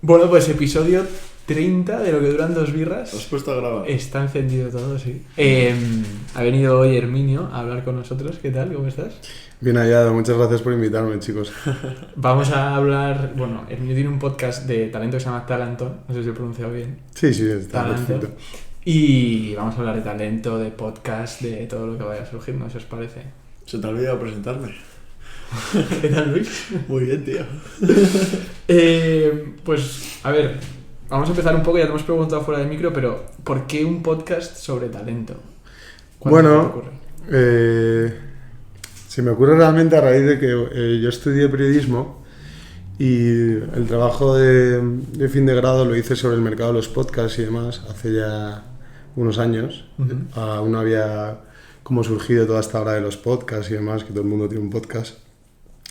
Bueno, pues episodio 30 de lo que duran dos birras. ¿Has puesto a grabar? Está encendido todo, sí. Ha venido hoy Herminio a hablar con nosotros. ¿Qué tal? ¿Cómo estás? Bien hallado, muchas gracias por invitarme, chicos. Vamos a hablar... Bueno, Herminio tiene un podcast de talento que se llama Talanto. No sé si lo he pronunciado bien. Sí, está Talanto. perfecto. Y vamos a hablar de talento, de podcast, de todo lo que vaya surgiendo, ¿si os parece? Se te ha olvidado presentarme. ¿Qué tal, Luis? Muy bien, tío. Pues, a ver, vamos a empezar un poco, ya te hemos preguntado fuera de micro, pero ¿por qué un podcast sobre talento? Bueno, se me ocurre realmente a raíz de que yo estudié periodismo y el trabajo de fin de grado lo hice sobre el mercado de los podcasts y demás, hace ya unos años. Uh-huh. Aún no había como surgido toda esta hora de los podcasts y demás, que todo el mundo tiene un podcast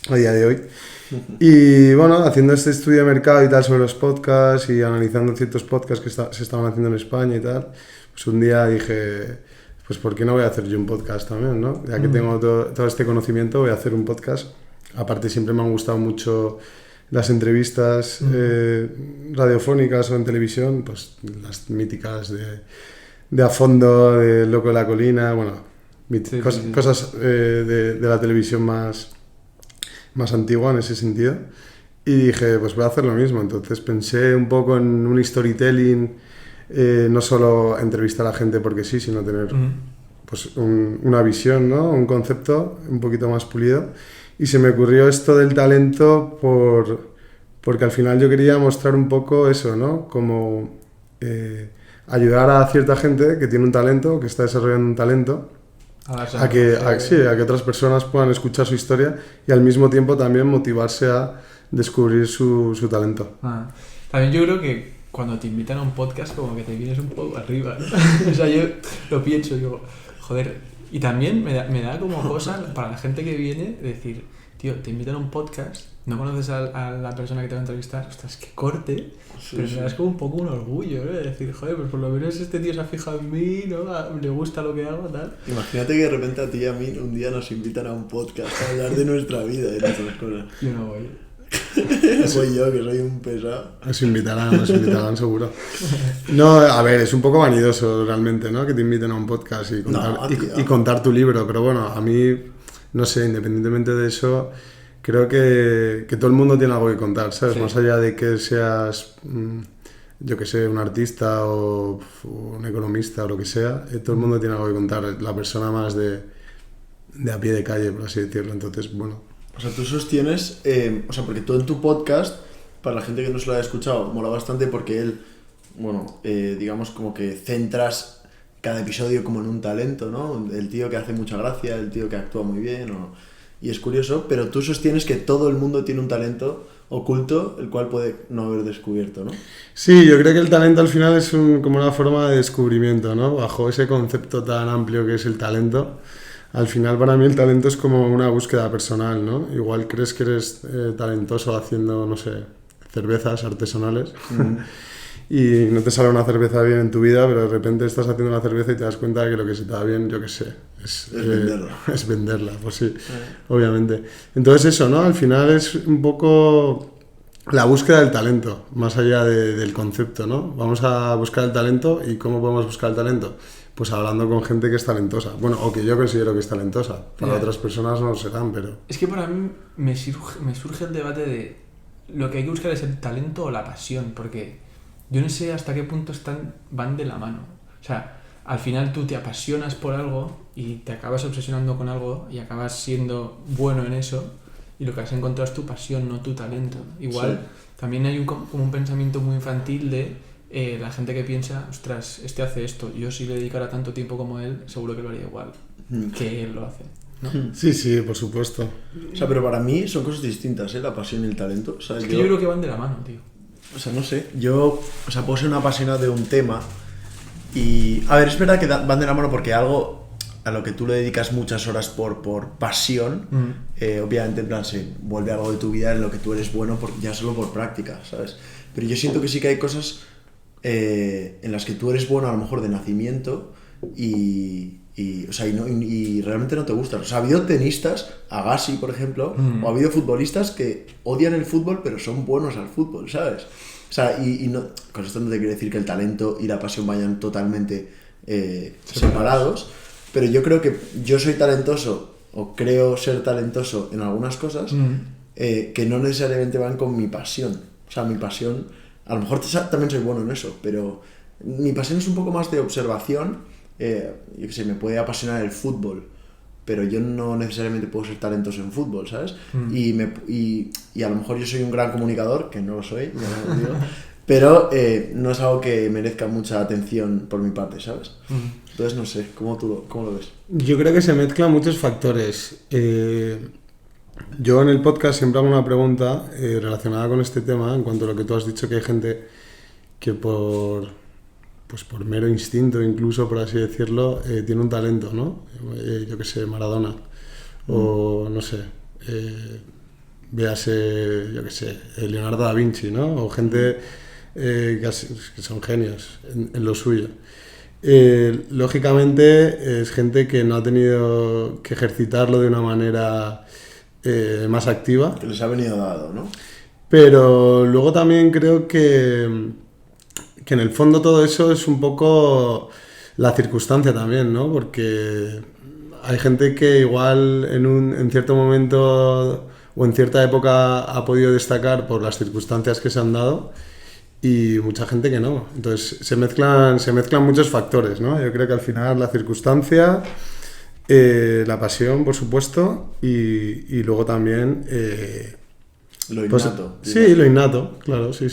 a día de hoy. Y bueno, haciendo este estudio de mercado y tal sobre los podcasts y analizando ciertos podcasts que se estaban haciendo en España y tal, pues un día dije, pues ¿por qué no voy a hacer yo un podcast también, no? Ya que tengo todo este conocimiento, voy a hacer un podcast. Aparte siempre me han gustado mucho las entrevistas radiofónicas o en televisión, pues las míticas de A Fondo, de Loco de la Colina, bueno, cosas de la televisión más antigua en ese sentido, y dije, pues voy a hacer lo mismo. Entonces pensé un poco en un storytelling, no solo entrevistar a la gente porque sí, sino tener pues una visión, ¿no? Un concepto un poquito más pulido, y se me ocurrió esto del talento porque al final yo quería mostrar un poco eso, ¿no? Como ayudar a cierta gente que tiene un talento, que está desarrollando un talento, a que otras personas puedan escuchar su historia y al mismo tiempo también motivarse a descubrir su talento. También yo creo que cuando te invitan a un podcast como que te vienes un poco arriba, ¿no? O sea, yo lo pienso, digo, joder, y también me da como cosa para la gente que viene decir, tío, te invitan a un podcast, no conoces a la persona que te va a entrevistar, ostras, qué corte, sí, pero me das como un poco un orgullo, ¿no? De decir, joder, pues por lo menos este tío se ha fijado en mí, ¿no? Le gusta lo que hago, tal. Imagínate que de repente a ti y a mí un día nos invitan a un podcast a hablar de nuestra vida y de nuestras cosas. Yo no voy. Soy yo, que soy un pesado. Nos invitarán seguro. No, a ver, es un poco vanidoso realmente, ¿no? Que te inviten a un podcast y contar tu libro, pero bueno, a mí, no sé, independientemente de eso, creo que todo el mundo tiene algo que contar, ¿sabes? Sí. Más allá de que seas, yo que sé, un artista o un economista o lo que sea, todo el mundo tiene algo que contar, la persona más de a pie de calle, por así decirlo. Entonces, bueno. O sea, tú sostienes, porque tú en tu podcast, para la gente que no se lo haya escuchado, mola bastante porque él, digamos como que centras cada episodio como en un talento, ¿no? El tío que hace mucha gracia, el tío que actúa muy bien, y es curioso, pero tú sostienes que todo el mundo tiene un talento oculto, el cual puede no haber descubierto, ¿no? Sí, yo creo que el talento al final es como una forma de descubrimiento, ¿no? Bajo ese concepto tan amplio que es el talento. Al final para mí el talento es como una búsqueda personal, ¿no? Igual crees que eres talentoso haciendo, no sé, cervezas artesanales y no te sale una cerveza bien en tu vida, pero de repente estás haciendo una cerveza y te das cuenta de que lo que se te da bien, yo qué sé, es venderla. Es venderla, pues sí, obviamente. Entonces eso, ¿no? Al final es un poco la búsqueda del talento, más allá del concepto, ¿no? Vamos a buscar el talento. ¿Y cómo podemos buscar el talento? Pues hablando con gente que es talentosa. Bueno, o que yo considero que es talentosa. Para otras personas no lo serán, pero... Es que para mí me surge el debate de lo que hay que buscar es el talento o la pasión, porque yo no sé hasta qué punto van de la mano. O sea, al final tú te apasionas por algo y te acabas obsesionando con algo y acabas siendo bueno en eso, y lo que has encontrado es tu pasión, no tu talento. Igual también hay como un pensamiento muy infantil de... la gente que piensa, ostras, este hace esto, yo si le dedicara tanto tiempo como él, seguro que lo haría igual que él lo hace, ¿no? Sí, por supuesto. O sea, pero para mí son cosas distintas, ¿eh? La pasión y el talento. O sea, es que yo creo que van de la mano, tío. O sea, no sé, puedo ser un apasionado de un tema y... A ver, es verdad que van de la mano porque algo a lo que tú le dedicas muchas horas por pasión, obviamente en plan se vuelve algo de tu vida en lo que tú eres bueno ya solo por práctica, ¿sabes? Pero yo siento que sí que hay cosas en las que tú eres bueno a lo mejor de nacimiento y realmente no te gustan. O sea, ha habido tenistas, Agassi por ejemplo, o ha habido futbolistas que odian el fútbol pero son buenos al fútbol, ¿sabes? O sea, y no, con esto no te quiero decir que el talento y la pasión vayan totalmente separados, pero yo creo que yo soy talentoso, o creo ser talentoso en algunas cosas, que no necesariamente van con mi pasión. O sea, mi pasión, a lo mejor también soy bueno en eso, pero mi pasión es un poco más de observación. Yo qué sé, me puede apasionar el fútbol, pero yo no necesariamente puedo ser talentoso en fútbol, ¿sabes? Y a lo mejor yo soy un gran comunicador, que no lo soy, ya lo digo, pero no es algo que merezca mucha atención por mi parte, ¿sabes? Entonces, no sé, ¿cómo lo ves? Yo creo que se mezclan muchos factores. Yo en el podcast siempre hago una pregunta relacionada con este tema, en cuanto a lo que tú has dicho, que hay gente que por mero instinto, incluso por así decirlo, tiene un talento, ¿no? Yo que sé, Maradona, o no sé, véase, yo que sé, Leonardo da Vinci, ¿no? O gente que son genios en lo suyo. Lógicamente es gente que no ha tenido que ejercitarlo de una manera más activa. Que les ha venido dado, ¿no? Pero luego también creo que en el fondo todo eso es un poco la circunstancia también, ¿no? Porque hay gente que igual en cierto momento o en cierta época ha podido destacar por las circunstancias que se han dado y mucha gente que no. Entonces se mezclan muchos factores, ¿no? Yo creo que al final la circunstancia, la pasión, por supuesto, y luego también... lo innato. Sí, lo innato, claro, sí.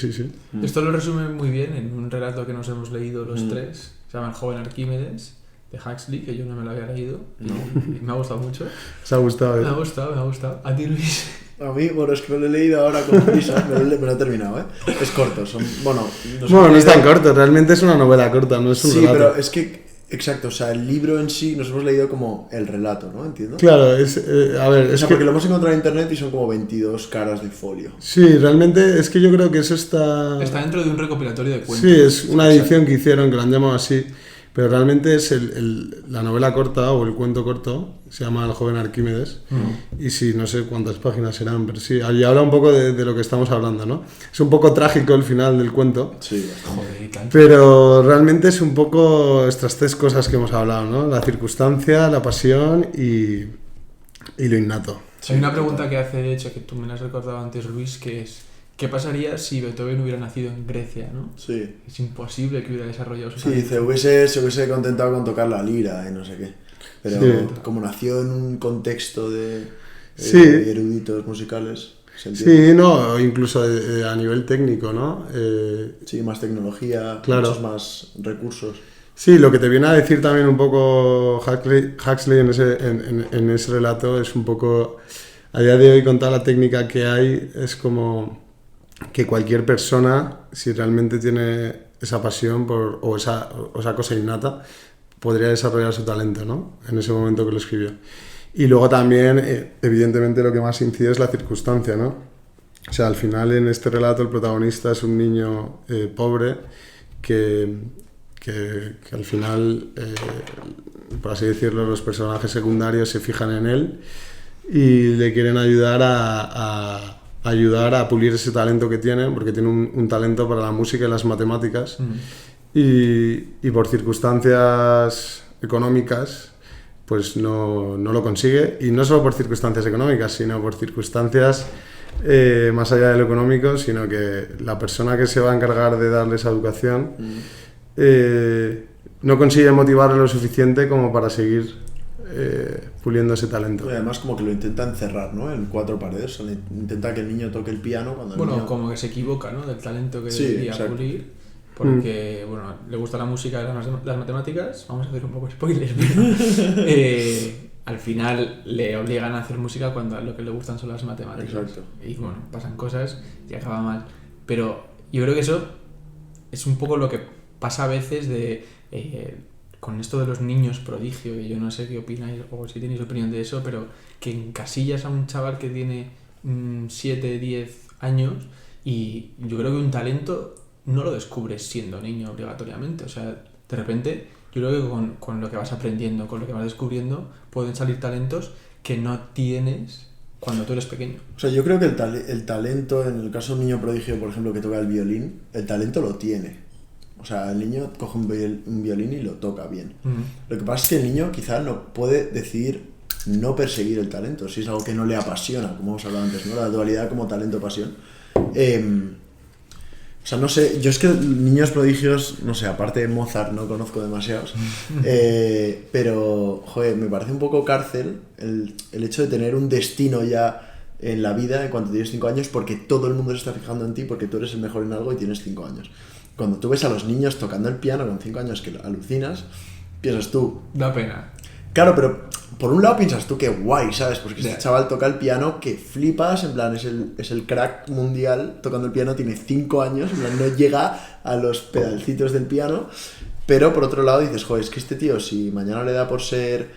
Esto lo resume muy bien en un relato que nos hemos leído los tres, se llama El joven Arquímedes, de Huxley, que yo no me lo había leído, y me ha gustado mucho. ¿Te ha gustado? Me ha gustado. ¿A ti, Luis? A mí, bueno, es que me lo he leído ahora con prisa, me lo he terminado, ¿eh? Es corto, no es tan corto, realmente es una novela corta, no es un relato. Sí, pero es que... Exacto, o sea, el libro en sí nos hemos leído como el relato, ¿no? ¿Entiendo? Claro, es porque lo hemos encontrado en internet y son como 22 caras de folio. Sí, realmente es que yo creo que eso está... Está dentro de un recopilatorio de cuentos. Sí, es una edición que hicieron, que la han llamado así, pero realmente es la novela corta o el cuento corto, se llama El joven Arquímedes, y sí, no sé cuántas páginas serán, pero sí, y habla un poco de lo que estamos hablando, ¿no? Es un poco trágico el final del cuento, sí, pero realmente es un poco estas tres cosas que hemos hablado, ¿no? La circunstancia, la pasión y lo innato. Hay una pregunta que hace, de hecho, que tú me la has recordado antes, Luis, que es ¿qué pasaría si Beethoven hubiera nacido en Grecia, ¿no? Sí. Es imposible que hubiera desarrollado su talento. Sí, se hubiese contentado con tocar la lira y no sé qué. Pero como nació en un contexto de eruditos musicales... Sí, no, incluso a nivel técnico, ¿no? Sí, más tecnología, claro. Muchos más recursos. Sí, lo que te viene a decir también un poco Huxley en ese relato es un poco... A día de hoy, con toda la técnica que hay, es como que cualquier persona, si realmente tiene esa pasión o esa cosa innata, podría desarrollar su talento, ¿no? En ese momento que lo escribió. Y luego también, evidentemente, lo que más incide es la circunstancia, ¿no? O sea, al final en este relato el protagonista es un niño pobre que al final, por así decirlo, los personajes secundarios se fijan en él y le quieren ayudar a pulir ese talento que tiene, porque tiene un talento para la música y las matemáticas. Y por circunstancias económicas pues no lo consigue, y no solo por circunstancias económicas, sino por circunstancias más allá de lo económico, sino que la persona que se va a encargar de darle esa educación no consigue motivarle lo suficiente como para seguir puliendo ese talento. Y además como que lo intenta encerrar, ¿no? En 4 paredes, o sea, intenta que el niño toque el piano cuando el niño... como que se equivoca, ¿no? Del talento que debería pulir. Porque, le gusta la música y las matemáticas, vamos a hacer un poco de spoilers, pero al final le obligan a hacer música cuando lo que le gustan son las matemáticas. Exacto. Y pasan cosas y acaba mal. Pero yo creo que eso es un poco lo que pasa a veces con esto de los niños prodigio, y yo no sé qué opináis o si tenéis opinión de eso, pero que encasillas a un chaval que tiene 7, 10 años y yo creo que un talento no lo descubres siendo niño obligatoriamente. O sea, de repente, yo creo que con lo que vas aprendiendo, con lo que vas descubriendo, pueden salir talentos que no tienes cuando tú eres pequeño. O sea, yo creo que el talento, en el caso de un niño prodigio, por ejemplo, que toca el violín, el talento lo tiene. O sea, el niño coge un violín y lo toca bien. Lo que pasa es que el niño quizás no puede decidir no perseguir el talento, si es algo que no le apasiona, como hemos hablado antes, ¿no? La dualidad como talento-pasión. O sea, no sé, yo es que niños prodigios, no sé, aparte de Mozart no conozco demasiados, pero, joder, me parece un poco cárcel el hecho de tener un destino ya en la vida en cuanto tienes 5 años, porque todo el mundo se está fijando en ti, porque tú eres el mejor en algo y tienes 5 años. Cuando tú ves a los niños tocando el piano con 5 años que alucinas, piensas tú... Da pena. Claro, pero por un lado piensas tú que guay, ¿sabes? Porque este chaval toca el piano que flipas, en plan, es el crack mundial tocando el piano, tiene 5 años, en plan, no llega a los pedalcitos del piano, pero por otro lado dices, joder, es que este tío, si mañana le da por ser,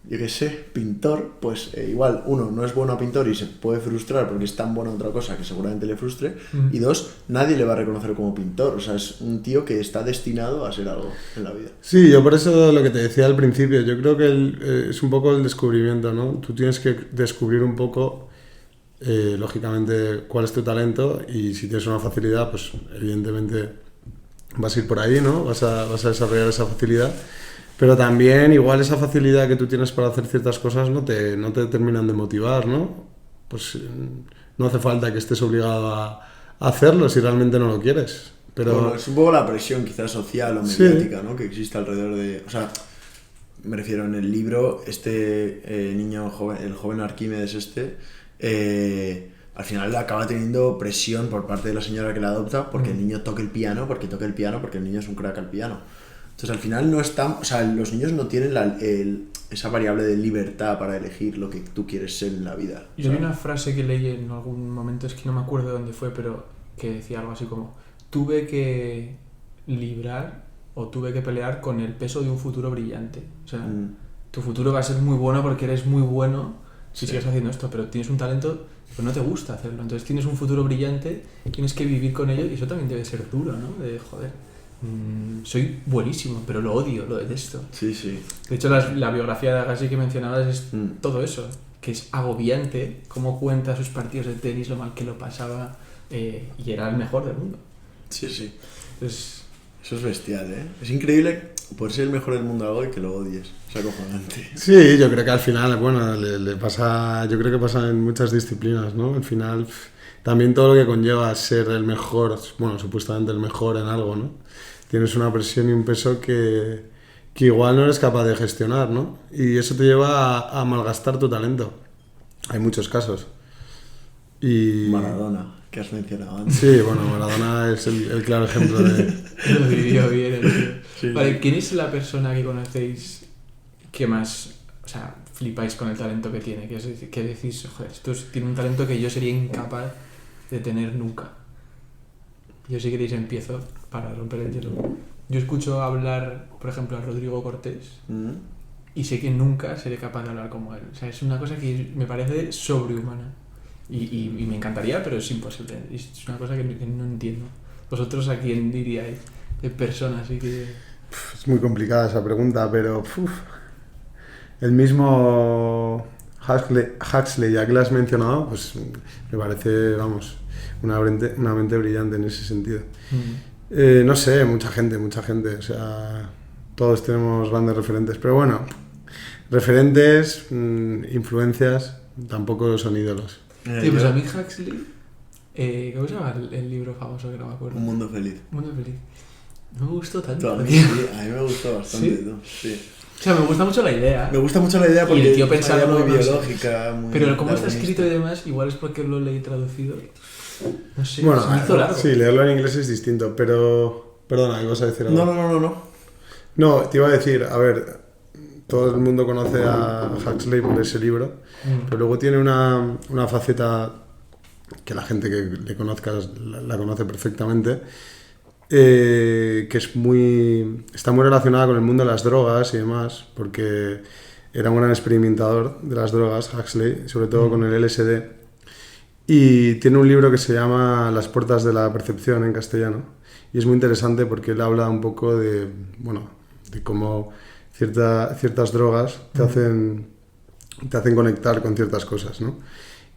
yo qué sé, pintor, pues igual, uno, no es bueno a pintor y se puede frustrar porque es tan bueno a otra cosa que seguramente le frustre, y dos, nadie le va a reconocer como pintor, o sea, es un tío que está destinado a ser algo en la vida. Sí, yo por eso lo que te decía al principio, yo creo que es un poco el descubrimiento, ¿no? Tú tienes que descubrir un poco, lógicamente, cuál es tu talento, y si tienes una facilidad, pues evidentemente vas a ir por ahí, ¿no? Vas a desarrollar esa facilidad. Pero también igual esa facilidad que tú tienes para hacer ciertas cosas no te terminan de motivar, ¿no? Pues no hace falta que estés obligado a hacerlo si realmente no lo quieres. Pero bueno, es un poco la presión quizás social o mediática, sí, ¿no? Que existe alrededor de... O sea, me refiero en el libro, niño joven, el joven Arquímedes al final acaba teniendo presión por parte de la señora que la adopta porque el niño toca el piano, porque el niño es un crack al piano. Entonces al final no están, o sea, los niños no tienen esa variable de libertad para elegir lo que tú quieres ser en la vida. Yo vi una frase que leí en algún momento, es que no me acuerdo de dónde fue, pero que decía algo así como: tuve que librar o tuve que pelear con el peso de un futuro brillante. O sea, tu futuro va a ser muy bueno porque eres muy bueno si sigues haciendo esto, pero tienes un talento, pues no te gusta hacerlo. Entonces tienes un futuro brillante, tienes que vivir con ello, y eso también debe ser duro, ¿no? De joder. Soy buenísimo, pero lo odio, lo detesto. Sí, sí. De hecho, la biografía de Agassi que mencionabas es todo eso, que es agobiante, cómo cuenta sus partidos de tenis, lo mal que lo pasaba, y era el mejor del mundo. Sí, sí. Entonces, eso es bestial, ¿eh? Es increíble poder ser el mejor del mundo algo y que lo odies. Es acojonante. Sí, yo creo que al final, bueno, le pasa, yo creo que pasa en muchas disciplinas, ¿no? Al final, también todo lo que conlleva ser el mejor, bueno, supuestamente el mejor en algo, ¿no? Tienes una presión y un peso que igual no eres capaz de gestionar, ¿no? Y eso te lleva a malgastar tu talento. Hay muchos casos. Y... Maradona, que has mencionado antes. Sí, bueno, Maradona es el claro ejemplo de... lo vivió bien, tío. Sí. Vale, ¿quién es la persona que conocéis que más, o sea, flipáis con el talento que tiene? Que decís, joder, esto tiene un talento que yo sería incapaz de tener nunca. Yo, si queréis, empiezo para romper el hielo. Yo escucho hablar, por ejemplo, a Rodrigo Cortés y sé que nunca seré capaz de hablar como él. O sea, es una cosa que me parece sobrehumana. Y me encantaría, pero es imposible. Es una cosa que no entiendo. ¿Vosotros a quién diríais de personas así que...? Es muy complicada esa pregunta, pero... El mismo Huxley, ya que lo has mencionado, pues me parece, vamos... Una mente brillante en ese sentido. No sé, mucha gente, o sea, todos tenemos grandes referentes, pero bueno, referentes, influencias, tampoco son ídolos. Tío, pues a mí Huxley, ¿cómo se llama el libro famoso que no me acuerdo? Un mundo feliz. Un mundo feliz. No me gustó tanto. A mí me gustó bastante. ¿Sí? ¿No? Sí. O sea, me gusta mucho la idea. Me gusta mucho la idea porque y el tío es una idea pensaba muy biológica. Muy pero como está escrito y demás, igual es porque lo leí traducido. No sé, bueno, se me hizo largo. Sí, leerlo en inglés es distinto, pero... Perdona, ¿ibas a decir algo? No. No, te iba a decir, a ver, todo el mundo conoce a Huxley por ese libro, pero luego tiene una faceta que la gente que le conozca la conoce perfectamente, que está muy relacionada con el mundo de las drogas y demás, porque era un gran experimentador de las drogas, Huxley, sobre todo con el LSD. Y tiene un libro que se llama Las puertas de la percepción en castellano. Y es muy interesante porque él habla un poco de cómo ciertas drogas te hacen te hacen conectar con ciertas cosas, ¿no?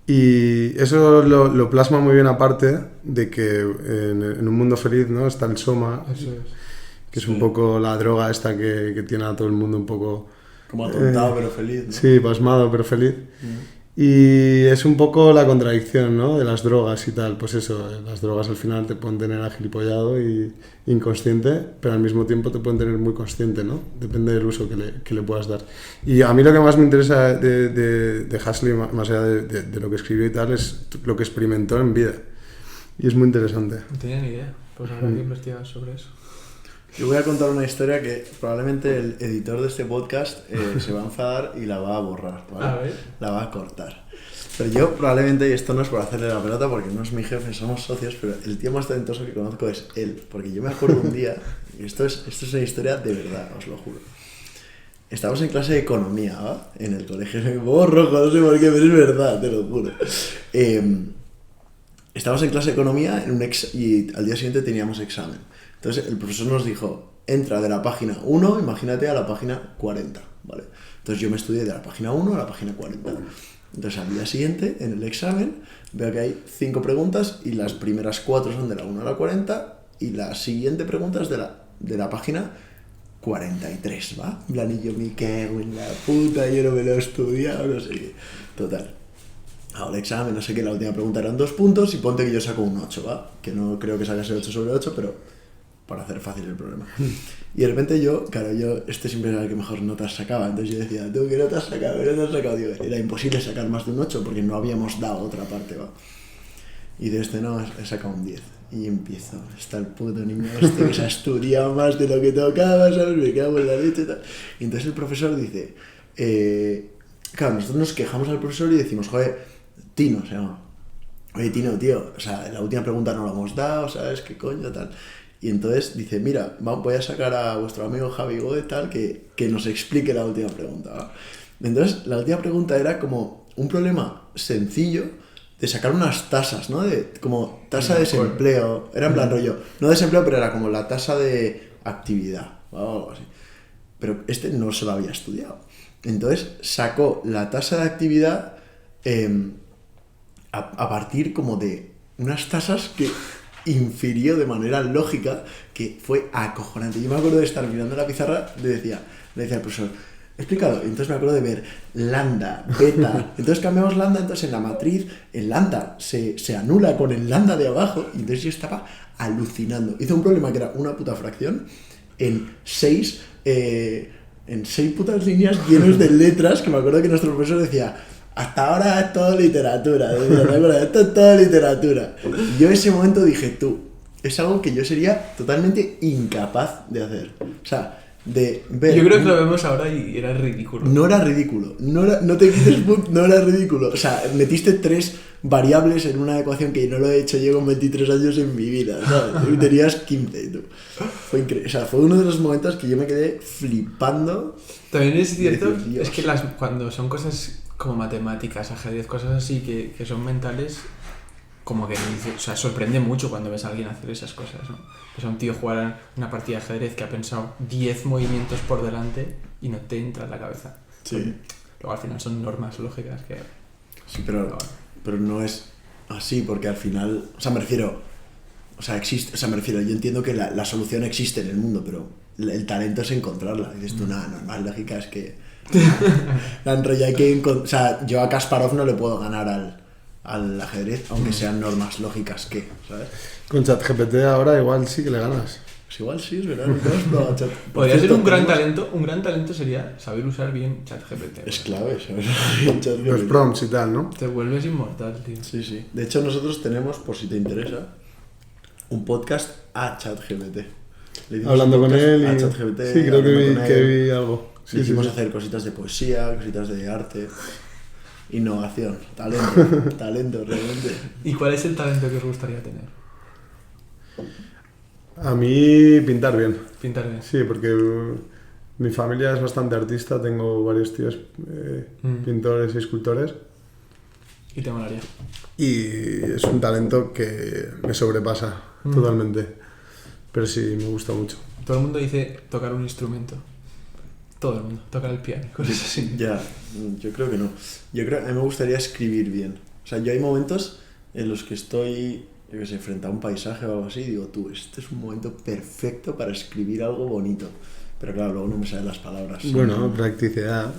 Y eso lo plasma muy bien, aparte de que en un mundo feliz, ¿no? Está el Soma, Eso es. que es un poco la droga esta que tiene a todo el mundo un poco... Como atontado pero feliz, ¿no? Sí, pasmado pero feliz. Y es un poco la contradicción, ¿no? De las drogas y tal. Pues eso, las drogas al final te pueden tener agilipollado y inconsciente, pero al mismo tiempo te pueden tener muy consciente, ¿no? Depende del uso que le puedas dar. Y a mí lo que más me interesa de Huxley, más allá de lo que escribió y tal, es lo que experimentó en vida. Y es muy interesante. No tenía ni idea. Pues habrá que investigar sobre eso. Yo voy a contar una historia que probablemente el editor de este podcast se va a enfadar y la va a borrar, ¿vale? A ver. La va a cortar. Pero yo probablemente, y esto no es por hacerle la pelota porque no es mi jefe, somos socios, pero el tío más talentoso que conozco es él. Porque yo me acuerdo un día, y esto es una historia de verdad, os lo juro. Estábamos en clase de economía, ¿va? En el colegio, me pongo rojo, no sé por qué, pero es verdad, te lo juro. Estábamos en clase de economía y al día siguiente teníamos examen. Entonces el profesor nos dijo, entra de la página 1, imagínate, a la página 40, ¿vale? Entonces yo me estudié de la página 1 a la página 40. Entonces al día siguiente, en el examen, veo que hay 5 preguntas y las primeras 4 son de la 1 a la 40 y la siguiente pregunta es de la página 43, ¿va? En plan, y yo me cago en la puta, yo no me lo he estudiado, no sé qué. Total. Hago el examen, no sé qué, la última pregunta eran 2 puntos y ponte que yo saco un 8, ¿va? Que no creo que sacase 8 sobre 8, pero para hacer fácil el problema. Y de repente yo siempre era el que mejor notas sacaba, entonces yo decía, ¿tú qué notas sacado? ¿Qué notas sacado? Digo, era imposible sacar más de un 8 porque no habíamos dado otra parte, ¿va? Y de no, he sacado un 10. Y empiezo, está el puto niño que se ha estudiado más de lo que tocaba, ¿sabes? Me cago en la leche y tal. Y entonces el profesor dice, claro, nosotros nos quejamos al profesor y decimos, joder, Tino se llama. Oye, Tino, tío, o sea, la última pregunta no la hemos dado, ¿sabes? ¿Qué coño, tal? Y entonces dice, mira, voy a sacar a vuestro amigo Javi Gode, tal, que nos explique la última pregunta, ¿va? Entonces, la última pregunta era como un problema sencillo de sacar unas tasas, ¿no? Como tasa de desempleo, era en plan rollo, no desempleo, pero era como la tasa de actividad, o algo así. Pero no se lo había estudiado. Entonces, sacó la tasa de actividad a partir como de unas tasas que infirió de manera lógica, que fue acojonante. Yo me acuerdo de estar mirando la pizarra, le decía al profesor, explicado, entonces me acuerdo de ver lambda, beta, entonces cambiamos lambda, entonces en la matriz el lambda se anula con el lambda de abajo, y entonces yo estaba alucinando. Hice un problema que era una puta fracción en 6 putas líneas llenos de letras, que me acuerdo que nuestro profesor decía, hasta ahora es todo literatura, esto es todo literatura. Y yo en ese momento dije, es algo que yo sería totalmente incapaz de hacer. O sea, de ver... Yo creo que lo vemos ahora y era ridículo. No era ridículo, no te quites book, no era ridículo. O sea, metiste 3 variables en una ecuación que no lo he hecho yo con 23 años en mi vida, ¿sabes? Y tenías 15, tú. Fue increíble. O sea, fue uno de los momentos que yo me quedé flipando. También es cierto, decir, es que cuando son cosas como matemáticas, ajedrez, cosas así que son mentales, como que o sea, sorprende mucho cuando ves a alguien hacer esas cosas, ¿no? O sea, un tío jugar una partida de ajedrez que ha pensado 10 movimientos por delante y no te entra en la cabeza. Sí. Luego al final son normas lógicas que... Sí, pero no es así, porque al final, o sea, me refiero, yo entiendo que la solución existe en el mundo, pero el talento es encontrarla. Y dices tú, nada, normal, lógica es que... la enrolla hay que o sea, yo a Kasparov no le puedo ganar al ajedrez, aunque sean normas lógicas que, ¿sabes? Con ChatGPT ahora igual sí que le ganas. Pues igual sí, es verdad. Nunca hemos probado Chat. Podría ser un gran talento sería saber usar bien ChatGPT. Es clave saber usar bien ChatGPT. Los prompts y tal, ¿no? Te vuelves inmortal, tío. Sí, sí. De hecho, nosotros tenemos, por si te interesa, un podcast a ChatGPT. Hablando con él y... a ChatGPT. Sí, creo que vi algo. Sí, hicimos hacer cositas de poesía, cositas de arte, innovación, talento realmente. ¿Y cuál es el talento que os gustaría tener? A mí pintar bien. Pintar bien. Sí, porque mi familia es bastante artista, tengo varios tíos pintores y escultores. Y te molaría. Y es un talento que me sobrepasa totalmente. Pero sí, me gusta mucho. Todo el mundo dice tocar un instrumento. Todo el mundo, tocar el piano, cosas así. Ya, yo creo que no. A mí me gustaría escribir bien. O sea, yo hay momentos en los que estoy, yo qué sé, frente a un paisaje o algo así y digo, este es un momento perfecto para escribir algo bonito. Pero claro, luego no me salen las palabras. Bueno, practicidad.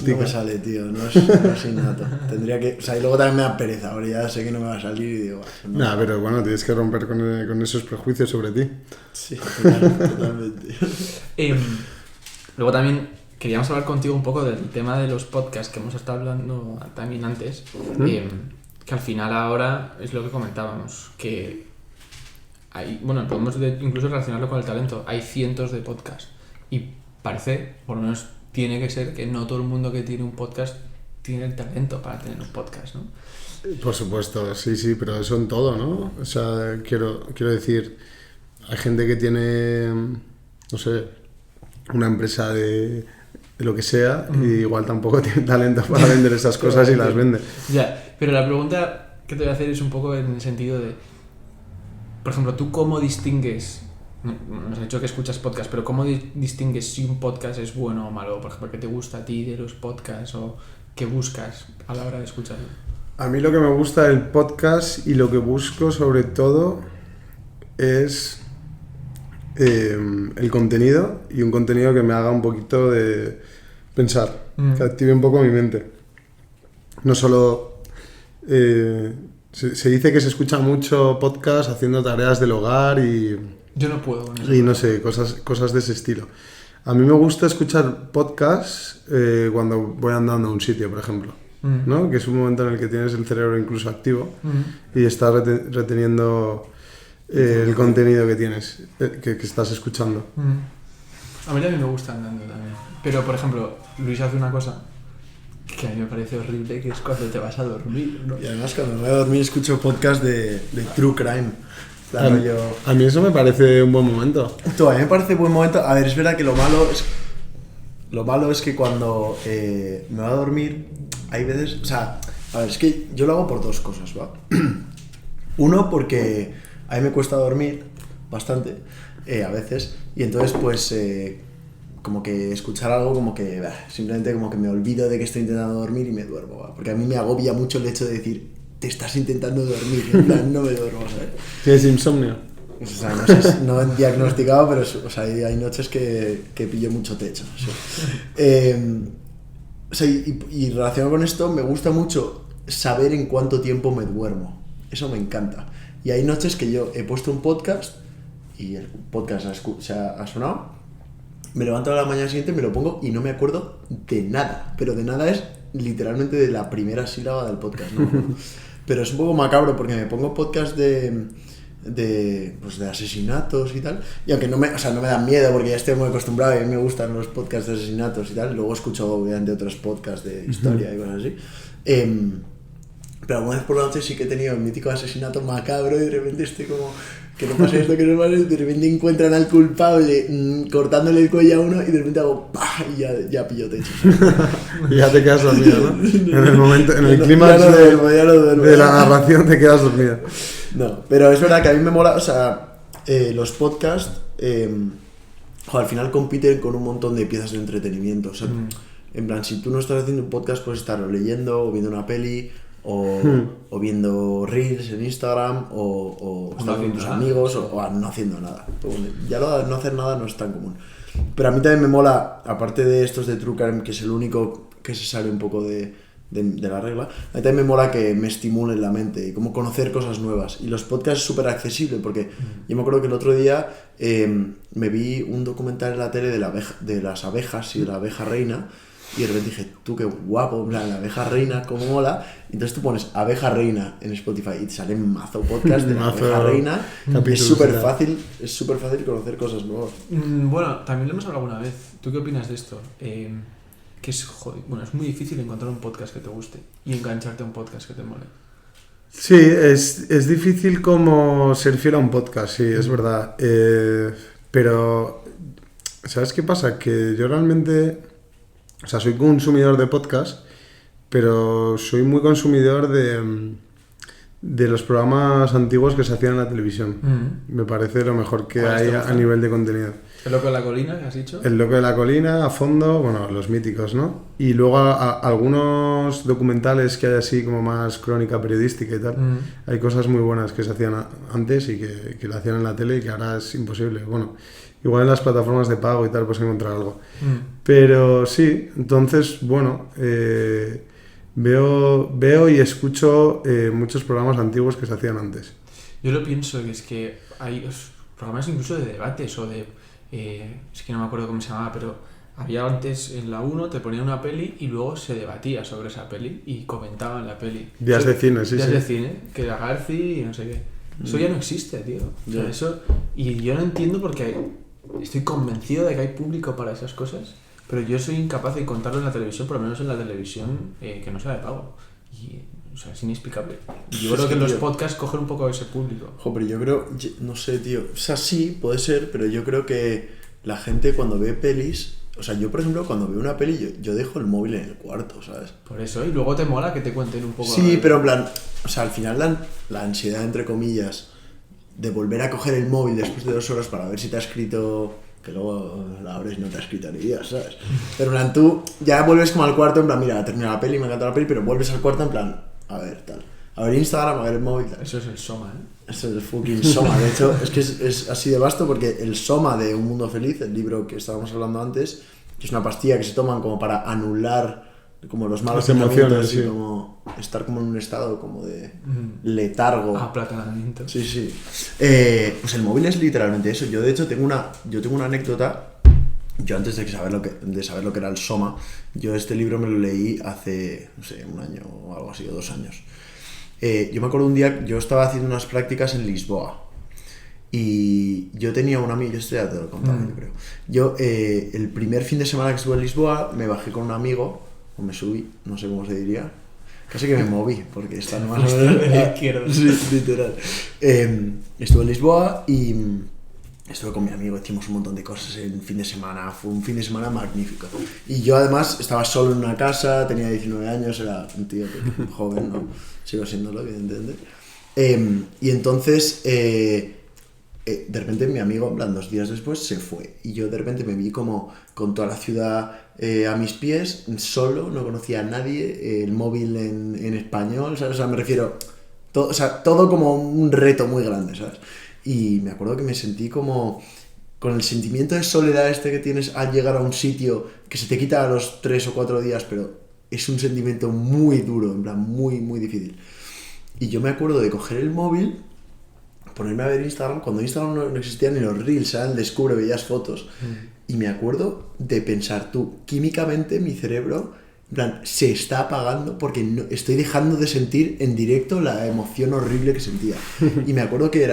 No me sale, tío, no es innato. Tendría que... O sea, y luego también me da pereza, ahora ya sé que no me va a salir y digo... No. Nah, pero bueno, tienes que romper con esos prejuicios sobre ti. Sí, totalmente. Luego también queríamos hablar contigo un poco del tema de los podcasts que hemos estado hablando también antes, que al final ahora es lo que comentábamos, que hay, bueno, podemos incluso relacionarlo con el talento, hay cientos de podcasts y parece, por lo menos tiene que ser que no todo el mundo que tiene un podcast tiene el talento para tener un podcast, ¿no? Por supuesto, sí, pero eso en todo, ¿no? O sea, quiero decir, hay gente que tiene, no sé, una empresa de lo que sea y igual tampoco tiene talento para vender esas cosas y las vende. Ya, pero la pregunta que te voy a hacer es un poco en el sentido de, por ejemplo, ¿tú cómo distingues? Nos has dicho que escuchas podcast, pero ¿cómo distingues si un podcast es bueno o malo? Por ejemplo, ¿qué te gusta a ti de los podcasts o qué buscas a la hora de escucharlo? A mí lo que me gusta del podcast y lo que busco sobre todo es el contenido y un contenido que me haga un poquito de pensar, que active un poco mi mente. No solo... se dice que se escucha mucho podcast haciendo tareas del hogar y... Yo no puedo con eso. Y no sé, cosas de ese estilo. A mí me gusta escuchar podcasts cuando voy andando a un sitio, por ejemplo, ¿no? Que es un momento en el que tienes el cerebro incluso activo y estás reteniendo el contenido que tienes, que estás escuchando. A mí también me gusta andando también. Pero, por ejemplo, Luis hace una cosa que a mí me parece horrible, que es cuando te vas a dormir, ¿no? Y además cuando me voy a dormir escucho podcast de True Crime. A mí eso me parece un buen momento. A mí me parece buen momento. A ver, es verdad que lo malo es que cuando me voy a dormir, hay veces... O sea, a ver, es que yo lo hago por dos cosas, ¿va? Uno, porque a mí me cuesta dormir bastante, a veces, y entonces pues como que escuchar algo como que simplemente como que me olvido de que estoy intentando dormir y me duermo, ¿va? Porque a mí me agobia mucho el hecho de decir, te estás intentando dormir, en plan, no me duermo, ¿sabes? ¿Tienes insomnio? O sea, no sé, no he diagnosticado, pero o sea, hay noches que pillo mucho techo. Sí. O sea, y relacionado con esto, me gusta mucho saber en cuánto tiempo me duermo. Eso me encanta. Y hay noches que yo he puesto un podcast y el podcast ha sonado, me levanto a la mañana siguiente, me lo pongo y no me acuerdo de nada. Pero de nada es literalmente de la primera sílaba del podcast, ¿no? Pero es un poco macabro porque me pongo podcast de asesinatos y tal, y aunque no me dan miedo porque ya estoy muy acostumbrado y a mí me gustan los podcasts de asesinatos y tal, luego escucho obviamente otros podcasts de historia y cosas así, pero alguna vez por la noche sí que he tenido el mítico asesinato macabro y de repente estoy como que no pase esto, que no pase esto, de repente encuentran al culpable cortándole el cuello a uno y de repente hago ¡pah! Y ya pillo techo. Y ya te quedas dormido, ¿no? En el momento, en el clímax de la narración te quedas dormido. No, pero es verdad que a mí me mola, o sea, los podcasts al final compiten con un montón de piezas de entretenimiento, o sea, en plan, si tú no estás haciendo un podcast puedes estar leyendo o viendo una peli o viendo reels en Instagram o estar con tus amigos o no haciendo nada. Ya lo de no hacer nada no es tan común. Pero a mí también me mola, aparte de estos de True Crime, que es el único que se sale un poco de la regla, a mí también me mola que me estimulen la mente y como conocer cosas nuevas. Y los podcasts es súper accesible porque yo me acuerdo que el otro día me vi un documental en la tele de las abejas y de la abeja reina. Y de repente dije, tú qué guapo, en plan, la abeja reina, cómo mola. Entonces tú pones abeja reina en Spotify y te sale un mazo podcast de la abeja reina. Es súper fácil conocer cosas nuevas. Bueno, también lo hemos hablado alguna vez. ¿Tú qué opinas de esto? Que es muy difícil encontrar un podcast que te guste y engancharte a un podcast que te mole. Sí, es difícil como ser fiel a un podcast, sí, es verdad. Pero, ¿sabes qué pasa? Que yo realmente... O sea, soy consumidor de podcast, pero soy muy consumidor de los programas antiguos que se hacían en la televisión. Me parece lo mejor que hay a nivel de contenido. ¿El loco de la colina que has dicho? El loco de la colina, a fondo, bueno, los míticos, ¿no? Y luego algunos documentales que hay así como más crónica periodística y tal. Hay cosas muy buenas que se hacían antes y que lo hacían en la tele y que ahora es imposible. Bueno, igual en las plataformas de pago y tal puedes encontrar algo. Pero sí, entonces, bueno, veo y escucho muchos programas antiguos que se hacían antes. Yo lo pienso, que es que hay programas incluso de debates o de... es que no me acuerdo cómo se llamaba, pero había antes en la 1 te ponían una peli y luego se debatía sobre esa peli y comentaban la peli. Días de cine, sí, Días sí. de cine, que era Garci y no sé qué. Eso ya no existe, tío. O sea, eso, y yo no entiendo porque estoy convencido de que hay público para esas cosas, pero yo soy incapaz de contarlo en la televisión, por lo menos en la televisión que no sea de pago. Y, o sea, es inexplicable. Y yo creo que los podcasts cogen un poco de ese público. Joder, yo creo, no sé, tío. O sea, sí, puede ser, pero yo creo que la gente cuando ve pelis... O sea, yo, por ejemplo, cuando veo una peli, yo dejo el móvil en el cuarto, ¿sabes? Por eso, y luego te mola que te cuenten un poco... Sí, pero en plan... O sea, al final la ansiedad, entre comillas, de volver a coger el móvil después de 2 horas para ver si te ha escrito... Que luego la abres y no te ha escrito ni Dios, ¿sabes? Pero en plan, tú ya vuelves como al cuarto, en plan, mira, termina la peli, me encanta la peli, pero vuelves al cuarto en plan, a ver, tal. A ver Instagram, a ver el móvil, tal. Eso es el Soma, ¿eh? Eso es el fucking Soma. De hecho, es que es así de vasto porque el Soma de Un Mundo Feliz, el libro que estábamos hablando antes, que es una pastilla que se toman como para anular como los malos emociones, y sí. como estar como en un estado como de letargo. Aplatanamiento. Sí, sí. Pues el móvil es literalmente eso. Yo de hecho tengo una anécdota. Yo antes de saber lo que era el Soma, yo este libro me lo leí hace, no sé, 1 año o algo así, o 2 años. Yo me acuerdo un día, yo estaba haciendo unas prácticas en Lisboa y yo tenía un amigo, esto ya te lo he contado, yo creo. Yo, el primer fin de semana que estuve en Lisboa, me bajé con un amigo, o me subí, no sé cómo se diría, casi que me moví, porque está nomás de la izquierda. Sí, literal. Estuve en Lisboa y estuve con mi amigo, hicimos un montón de cosas en fin de semana, fue un fin de semana magnífico. Y yo además estaba solo en una casa, tenía 19 años, era un tío joven, ¿no? Sigo siéndolo, evidentemente. Y entonces, de repente mi amigo, en plan 2 días después, se fue. Y yo de repente me vi como con toda la ciudad a mis pies, solo, no conocía a nadie, el móvil en español, ¿sabes? O sea, me refiero, todo como un reto muy grande, ¿sabes? Y me acuerdo que me sentí como con el sentimiento de soledad este que tienes al llegar a un sitio que se te quita a los 3 o 4 días, pero es un sentimiento muy duro, en plan muy, muy difícil. Y yo me acuerdo de coger el móvil, ponerme a ver Instagram, cuando Instagram no existían ni los Reels, ¿sabes? El descubre, veías fotos. Y me acuerdo de pensar, químicamente mi cerebro, en plan, se está apagando porque no, estoy dejando de sentir en directo la emoción horrible que sentía. Y me acuerdo que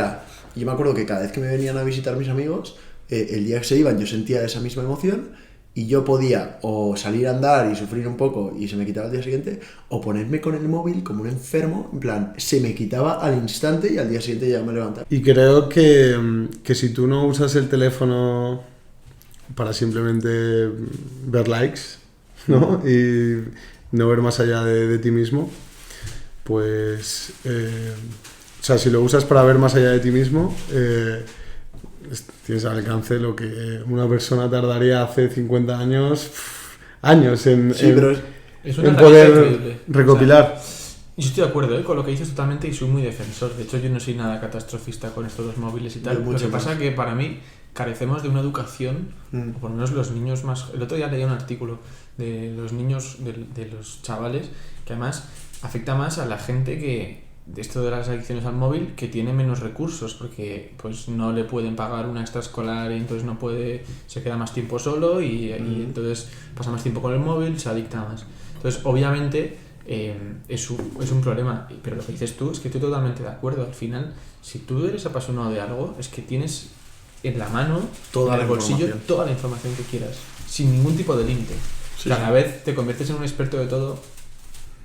yo me acuerdo que cada vez que me venían a visitar mis amigos, el día que se iban yo sentía esa misma emoción y yo podía o salir a andar y sufrir un poco y se me quitaba al día siguiente, o ponerme con el móvil como un enfermo, en plan, se me quitaba al instante y al día siguiente ya me levantaba. Y creo que si tú no usas el teléfono para simplemente ver likes, ¿no? Y no ver más allá de ti mismo, pues... o sea, si lo usas para ver más allá de ti mismo, tienes al alcance lo que una persona tardaría hace 50 años en poder recopilar. O sea, yo estoy de acuerdo con lo que dices totalmente y soy muy defensor. De hecho, yo no soy nada catastrofista con estos 2 móviles y tal. Lo que pasa es que para mí carecemos de una educación, o por lo menos los niños más... El otro día leía un artículo de los niños, de los chavales, que además afecta más a la gente que... de esto de las adicciones al móvil, que tiene menos recursos porque pues no le pueden pagar una extraescolar y entonces no puede, se queda más tiempo solo y entonces pasa más tiempo con el móvil, se adicta más. Entonces obviamente es un problema, pero lo que dices tú es que estoy totalmente de acuerdo. Al final, si tú eres apasionado de algo, es que tienes en la mano, en el bolsillo, toda la información que quieras, sin ningún tipo de límite. Sí, Cada vez te conviertes en un experto de todo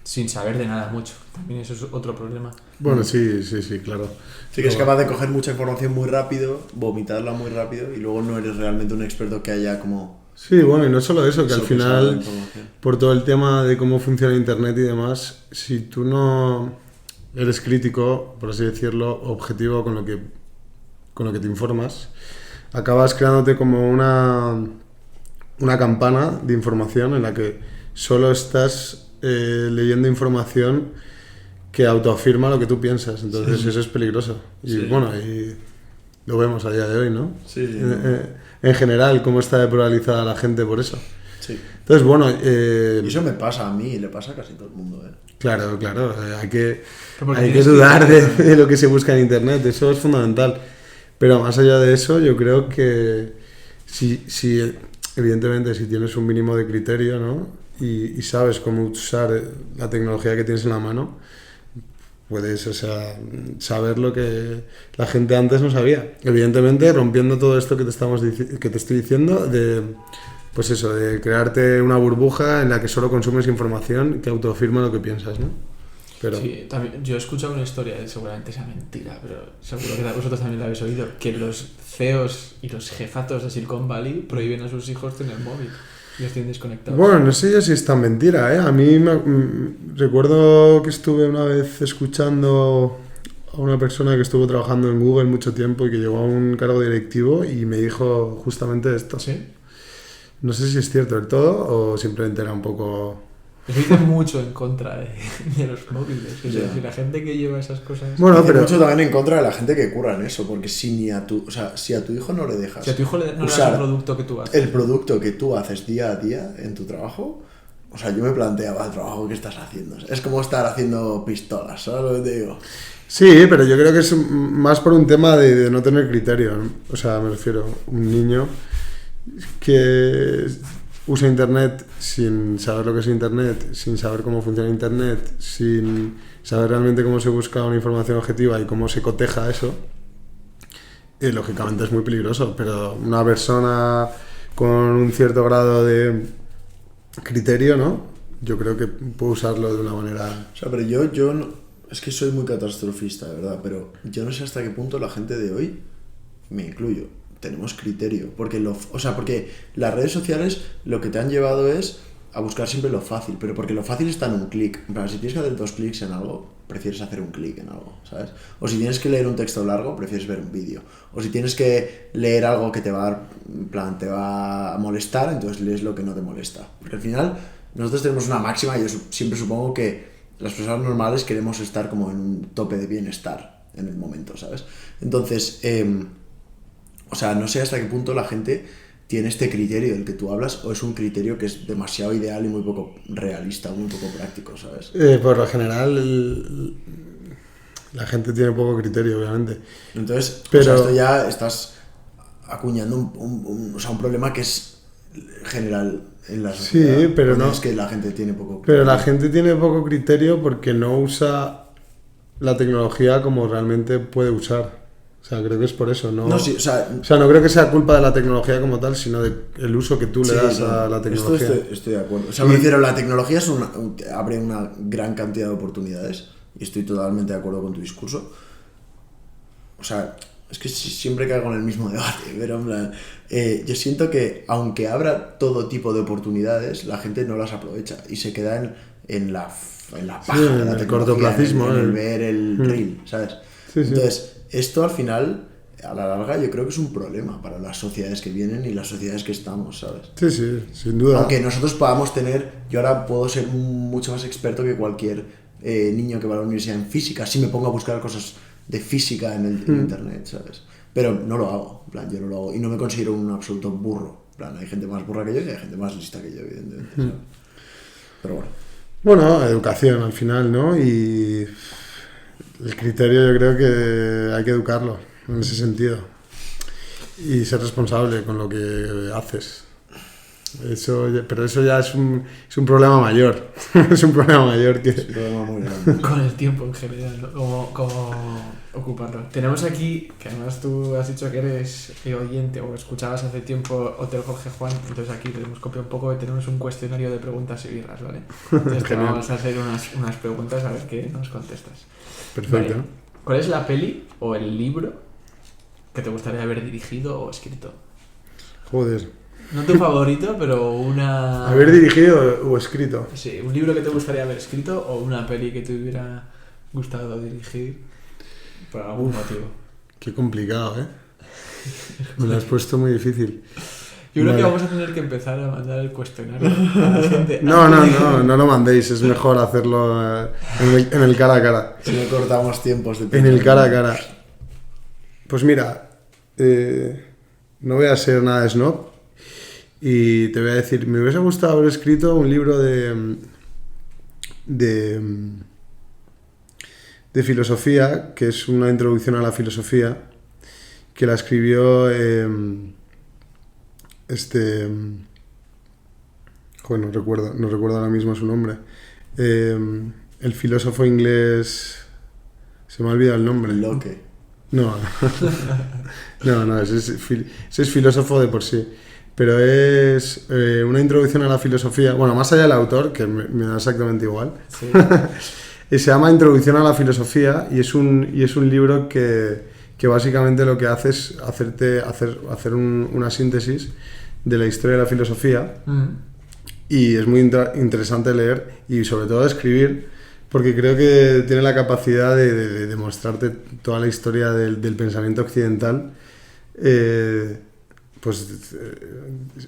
sin saber de nada mucho. También eso es otro problema. Bueno, sí, claro. Sí, que es capaz de coger mucha información muy rápido, vomitarla muy rápido y luego no eres realmente un experto que haya como... Sí, bueno, y no solo eso, que al final, por todo el tema de cómo funciona Internet y demás, si tú no eres crítico, por así decirlo, objetivo con lo que te informas, acabas creándote como una campana de información en la que solo estás leyendo información que autoafirma lo que tú piensas. Entonces eso es peligroso. Y bueno, y lo vemos a día de hoy, ¿no? Sí. En general, cómo está polarizada la gente por eso. Sí. Entonces, bueno... y eso me pasa a mí y le pasa a casi todo el mundo, Claro, hay que dudar de lo que se busca en Internet, eso es fundamental. Pero más allá de eso, yo creo que si evidentemente, si tienes un mínimo de criterio, ¿no? y sabes cómo usar la tecnología que tienes en la mano, puedes, saber lo que la gente antes no sabía. Evidentemente, rompiendo todo esto que te estoy diciendo, de crearte una burbuja en la que solo consumes información que autoafirma lo que piensas, ¿no? Pero... Sí, también, yo he escuchado una historia, seguramente sea mentira, pero seguro que vosotros también la habéis oído, que los CEOs y los jefazos de Silicon Valley prohíben a sus hijos tener móvil y los tienen desconectados. Bueno, no sé yo si es tan mentira, ¿eh? A mí recuerdo que estuve una vez escuchando a una persona que estuvo trabajando en Google mucho tiempo y que llegó a un cargo directivo y me dijo justamente esto. ¿Sí? No sé si es cierto del todo o simplemente era un poco... Se dice mucho en contra de los móviles. O sea, si la gente que lleva esas cosas... Bueno, pero mucho también en contra de la gente que curra en eso, porque si a tu hijo no le dejas... Si a tu hijo no le das el producto que tú haces. El producto que tú haces día a día en tu trabajo... O sea, yo me planteaba el trabajo que estás haciendo. Es como estar haciendo pistolas, ¿sabes lo que te digo? Sí, pero yo creo que es más por un tema de no tener criterio, ¿no? O sea, me refiero, un niño que usa Internet sin saber lo que es Internet, sin saber cómo funciona Internet, sin saber realmente cómo se busca una información objetiva y cómo se coteja eso, lógicamente es muy peligroso, pero una persona con un cierto grado de criterio, ¿no? Yo creo que puede usarlo de una manera... O sea, pero yo no, es que soy muy catastrofista, de verdad, pero yo no sé hasta qué punto la gente de hoy, me incluyo, tenemos criterio, porque las redes sociales lo que te han llevado es a buscar siempre lo fácil, pero porque lo fácil está en un clic. En plan, si tienes que hacer 2 clics en algo, prefieres hacer un clic en algo, ¿sabes? O si tienes que leer un texto largo, prefieres ver un vídeo. O si tienes que leer algo que te va a dar, en plan, te va a molestar, entonces lees lo que no te molesta. Porque al final, nosotros tenemos una máxima, y yo siempre supongo que las personas normales queremos estar como en un tope de bienestar en el momento, ¿sabes? Entonces, o sea, no sé hasta qué punto la gente tiene este criterio del que tú hablas, o es un criterio que es demasiado ideal y muy poco realista, muy poco práctico, ¿sabes? Por lo general, la gente tiene poco criterio, obviamente. Entonces, pero... o sea, esto ya estás acuñando un problema que es general en la sociedad. Sí, pero no es que la gente tiene poco criterio. Pero la gente tiene poco criterio porque no usa la tecnología como realmente puede usar. O sea, creo que es por eso, ¿no? No, sí, o sea, no creo que sea culpa de la tecnología como tal, sino del uso que tú le das a la tecnología. Estoy de acuerdo. O sea, me refiero, la tecnología abre una gran cantidad de oportunidades, y estoy totalmente de acuerdo con tu discurso. O sea, es que siempre caigo en el mismo debate, pero en plan, yo siento que aunque abra todo tipo de oportunidades, la gente no las aprovecha y se queda en la paja, sí, en el cortoplacismo, en el ver el reel, ¿sabes? Sí, Entonces, esto al final, a la larga, yo creo que es un problema para las sociedades que vienen y las sociedades que estamos, ¿sabes? Sí, sí, sin duda. Aunque nosotros podamos yo ahora puedo ser mucho más experto que cualquier niño que va a la universidad en física, si me pongo a buscar cosas de física en internet, ¿sabes? Pero no lo hago, en plan, yo no lo hago y no me considero un absoluto burro. En plan, hay gente más burra que yo y hay gente más lista que yo, evidentemente, ¿sabes? Pero bueno. Bueno, educación al final, ¿no? Y el criterio yo creo que hay que educarlo en ese sentido y ser responsable con lo que haces. Pero eso ya es un problema mayor. Es un problema mayor que... Es un problema muy grande. Con el tiempo en general, ¿no? Cómo ocuparlo. Tenemos aquí, que además tú has dicho que eres oyente o escuchabas hace tiempo Hotel Jorge Juan, entonces aquí tenemos copia un poco y tenemos un cuestionario de preguntas y birras, ¿vale? Entonces te vamos a hacer unas preguntas a ver qué nos contestas. Perfecto. Vale. ¿Cuál es la peli o el libro que te gustaría haber dirigido o escrito? Joder. No tu favorito, pero una... ¿Haber dirigido o escrito? Sí, un libro que te gustaría haber escrito o una peli que te hubiera gustado dirigir por algún motivo. Qué complicado, ¿eh? Me lo has puesto muy difícil. Yo creo que Vale. vamos a tener que empezar a mandar el cuestionario a la gente. No lo mandéis, es mejor hacerlo en el cara a cara. Si no cortamos tiempos de En el cara a cara. Pues mira, no voy a ser nada snob y te voy a decir, me hubiese gustado haber escrito un libro de filosofía, que es una introducción a la filosofía, que la escribió joder, no recuerdo ahora mismo su nombre. El filósofo inglés, se me ha olvidado el nombre. Locke. No, ese es filósofo de por sí. Pero es una introducción a la filosofía, bueno, más allá del autor, que me da exactamente igual. Sí. Se llama Introducción a la filosofía y es un libro que básicamente lo que hace es hacer una síntesis de la historia de la filosofía. Y es muy interesante leer y sobre todo escribir, porque creo que tiene la capacidad de demostrarte toda la historia del pensamiento occidental.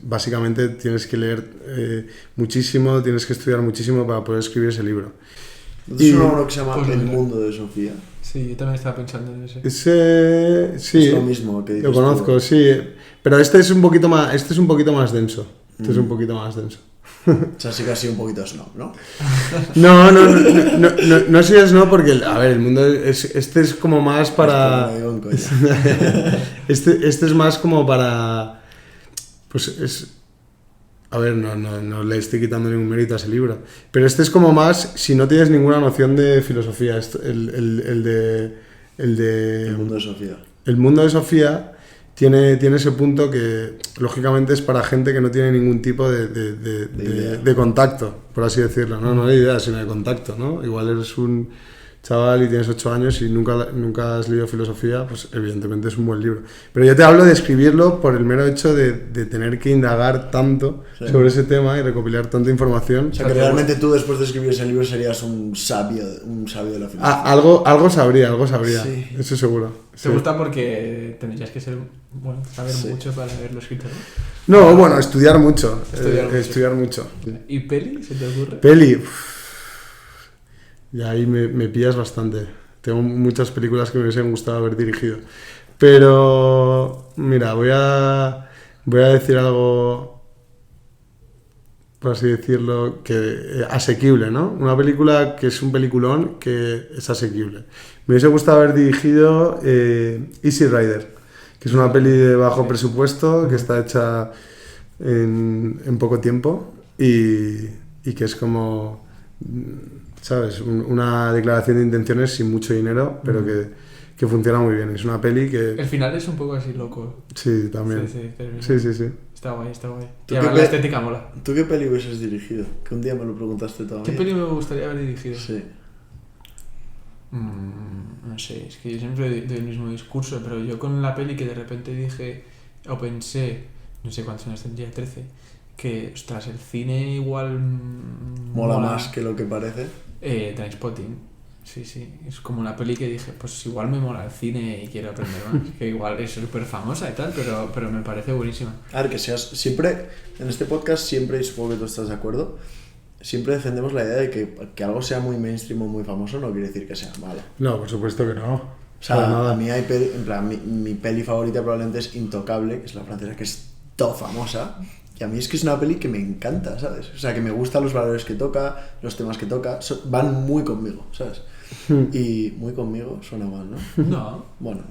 Básicamente tienes que leer muchísimo, tienes que estudiar muchísimo para poder escribir ese libro. ¿Es un libro que se llama Pues El no. mundo de Sofía? Sí, yo también estaba pensando en ese. Ese, sí, Es lo mismo que dices lo conozco, tú. sí, pero este es un poquito más denso. Este es un poquito más denso. O sea, sí que ha sido un poquito snob, ¿no? No si es no, porque, a ver, el mundo este es como más para... Es como un coña. Este es más como para... Pues es... A ver, no le estoy quitando ningún mérito a ese libro. Pero este es como más, si no tienes ninguna noción de filosofía, el de... El mundo de Sofía. El mundo de Sofía tiene ese punto que, lógicamente, es para gente que no tiene ningún tipo idea. de contacto, por así decirlo. No de idea, sino de contacto, ¿no? Igual eres un chaval y tienes 8 años y nunca has leído filosofía, pues evidentemente es un buen libro. Pero yo te hablo de escribirlo por el mero hecho de tener que indagar tanto sobre ese tema y recopilar tanta información. O sea, que realmente tú después de escribir ese libro serías un sabio de la filosofía. Algo sabría, Sí. eso seguro. ¿Te Sí. gusta porque tendrías que saber Sí. mucho para haberlo escrito, ¿no? No, bueno, estudiar mucho. Estudiar mucho. Mucho. ¿Y peli? ¿Se te ocurre? Peli. Y ahí me pillas bastante. Tengo muchas películas que me hubiesen gustado haber dirigido. Pero, mira, voy a decir algo, por así decirlo, asequible, ¿no? Una película que es un peliculón que es asequible. Me hubiese gustado haber dirigido Easy Rider, que es una peli de bajo presupuesto, que está hecha en poco tiempo y que es como... ¿Sabes? Una declaración de intenciones sin mucho dinero, pero que funciona muy bien. Es una peli que... El final es un poco así loco. Sí, también. Sí. Sí. Está guay. ¿Tú Y qué además la estética mola. ¿Tú qué peli hubieses dirigido? Que un día me lo preguntaste todavía. ¿Qué peli me gustaría haber dirigido? Sí. No sé, es que yo siempre doy el mismo discurso, pero yo con la peli que de repente dije, o pensé, no sé cuántos años tendría, 13, que, ostras, el cine igual... Mola más que lo que parece. Trainspotting. Sí, es como una peli que dije, pues igual me mola el cine y quiero aprender más. Que igual es súper famosa y tal, pero me parece buenísima. A ver, que seas... Siempre, en este podcast, siempre, y supongo que tú estás de acuerdo, siempre defendemos la idea de que algo sea muy mainstream o muy famoso no quiere decir que sea malo. No, por supuesto que no. O sea, a mí hay peli, en plan, mi peli favorita probablemente es Intocable, que es la francesa, que es todo famosa. Y a mí es que es una peli que me encanta, ¿sabes? O sea, que me gustan los valores que toca, los temas que toca, van muy conmigo, ¿sabes? Y muy conmigo suena mal, ¿no? No. Bueno,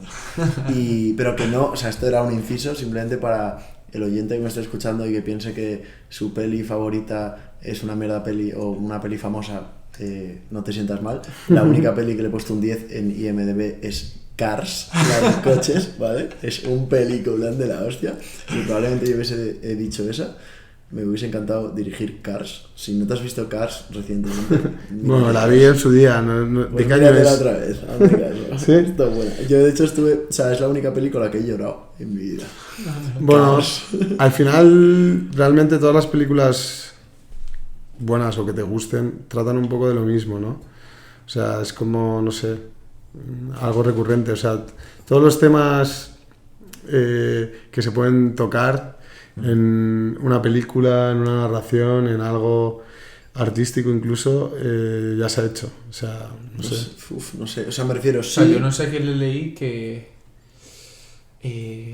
pero que no, o sea, esto era un inciso simplemente para el oyente que me esté escuchando y que piense que su peli favorita es una mierda peli o una peli famosa, no te sientas mal. La única peli que le he puesto un 10 en IMDb es Cars, la de coches, ¿vale? Es un peliculón de la hostia. Y probablemente yo hubiese dicho esa. Me hubiese encantado dirigir Cars. Si no te has visto Cars recientemente... Bueno, la vi en su día. Pues ¿De qué año míratela es? otra vez, hazme caso. ¿Sí? Está buena. Yo de hecho estuve... O sea, es la única película que he llorado en mi vida. Bueno, Cars. al final, realmente todas las películas buenas o que te gusten tratan un poco de lo mismo, ¿no? O sea, es como, no sé, algo recurrente. O sea, todos los temas que se pueden tocar en una película, en una narración, en algo artístico incluso, ya se ha hecho. O sea, no sé. No sé, o sea, me refiero, O sea, sí. yo no sé qué le leí que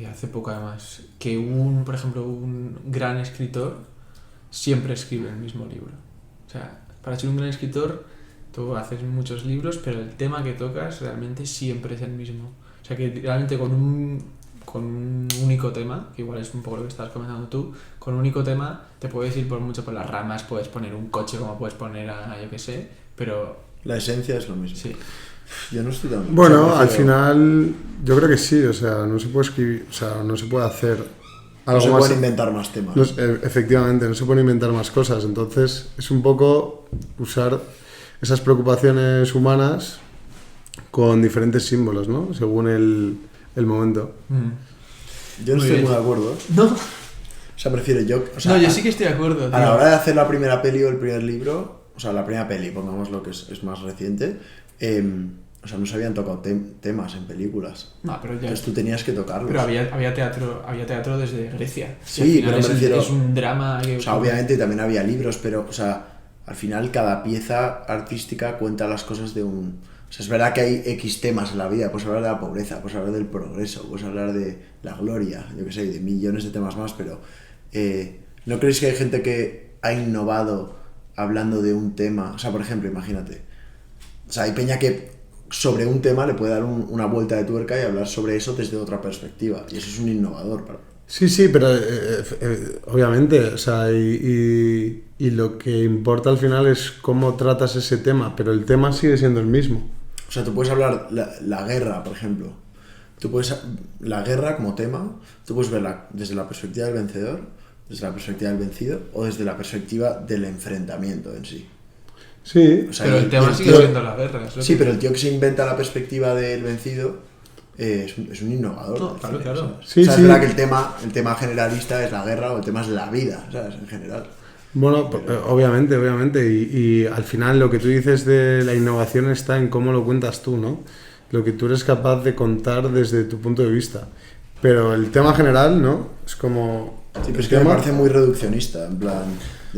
hace poco además, que por ejemplo, un gran escritor siempre escribe el mismo libro. O sea, para ser un gran escritor tú haces muchos libros, pero el tema que tocas realmente siempre es el mismo. O sea, que realmente con un único tema, que igual es un poco lo que estabas comentando tú, con un único tema te puedes ir por las ramas, puedes poner un coche como puedes poner a yo que sé, pero La esencia es lo mismo. sí. Yo no estoy tan... Bueno, o sea, al prefiero- final yo creo que sí, o sea, no se puede escribir, o sea, no se puede hacer No algo se más. pueden inventar más temas. Efectivamente, no se pueden inventar más cosas, entonces es un poco usar esas preocupaciones humanas con diferentes símbolos, ¿no? Según el momento. Yo no Muy estoy bien. muy de acuerdo. No, O sea, prefiero yo... O sea, no, yo sí que estoy de acuerdo, a la tío. hora de hacer la primera peli o el primer libro, o sea, la primera peli, pongamos lo que es más reciente, o sea, no se habían tocado temas en películas. No, pero ya. Entonces tú tenías que tocarlos. Pero había teatro desde Grecia. Sí, Y al final pero me refiero- es un drama que... O sea, obviamente también había libros, pero, o sea, al final cada pieza artística cuenta las cosas de un... O sea, es verdad que hay X temas en la vida, puedes hablar de la pobreza, puedes hablar del progreso, puedes hablar de la gloria, yo qué sé, de millones de temas más, pero ¿no creéis que hay gente que ha innovado hablando de un tema? O sea, por ejemplo, imagínate, o sea, hay peña que sobre un tema le puede dar una vuelta de tuerca y hablar sobre eso desde otra perspectiva, y eso es un innovador para... Sí, pero obviamente, o sea, y lo que importa al final es cómo tratas ese tema, pero el tema sigue siendo el mismo. O sea, tú puedes hablar la guerra, por ejemplo. La guerra como tema, tú puedes verla desde la perspectiva del vencedor, desde la perspectiva del vencido o desde la perspectiva del enfrentamiento en sí. Sí, O sea, Pero y- el tema y sigue tío- siendo la guerra. es lo Sí, que- pero el tío que se inventa la perspectiva del vencido es un innovador. No, del claro, cine, claro. ¿sabes? Sí, O sea, sí. es verdad que el tema generalista es la guerra o el tema es la vida, ¿sabes? En general. bueno, obviamente, y al final lo que tú dices de la innovación está en cómo lo cuentas tú, ¿no? Lo que tú eres capaz de contar desde tu punto de vista. Pero el tema general, ¿no? Es como... Sí, pero el es que me tema- parece muy reduccionista, en plan...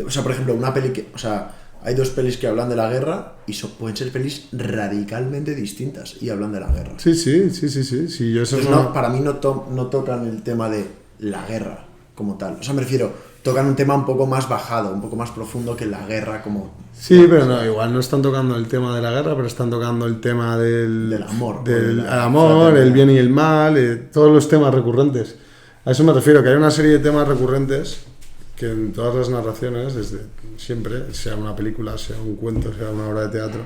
O sea, por ejemplo, una peli que... O sea, hay dos pelis que hablan de la guerra y pueden ser pelis radicalmente distintas y hablan de la guerra. Sí, yo eso Entonces, no... no, para mí no tocan el tema de la guerra como tal. O sea, me refiero, tocan un tema un poco más bajado, un poco más profundo que la guerra como... Sí, pero no, igual no están tocando el tema de la guerra, pero están tocando el tema Del amor, del de la amor, fraternidad. el bien y el mal, todos los temas recurrentes. A eso me refiero, que hay una serie de temas recurrentes que en todas las narraciones, desde siempre, sea una película, sea un cuento, sea una obra de teatro,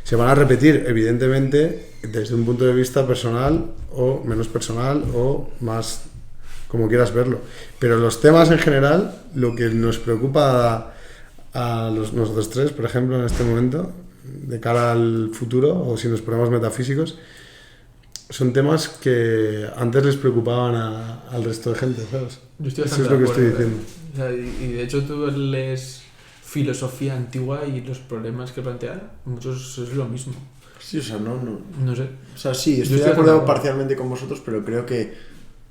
se van a repetir, evidentemente, desde un punto de vista personal o menos personal o más como quieras verlo. Pero los temas en general, lo que nos preocupa a nosotros tres, por ejemplo, en este momento, de cara al futuro, o si nos ponemos metafísicos, son temas que antes les preocupaban al resto de gente, ¿sabes? Yo estoy Eso bastante es lo que de estoy acuerdo, diciendo. O sea, y de hecho tú lees filosofía antigua y los problemas que plantea, muchos es lo mismo. Sí, o sea, no... No sé. O sea, sí, Yo estoy de estoy acuerdo de acuerdo. parcialmente con vosotros, pero creo que...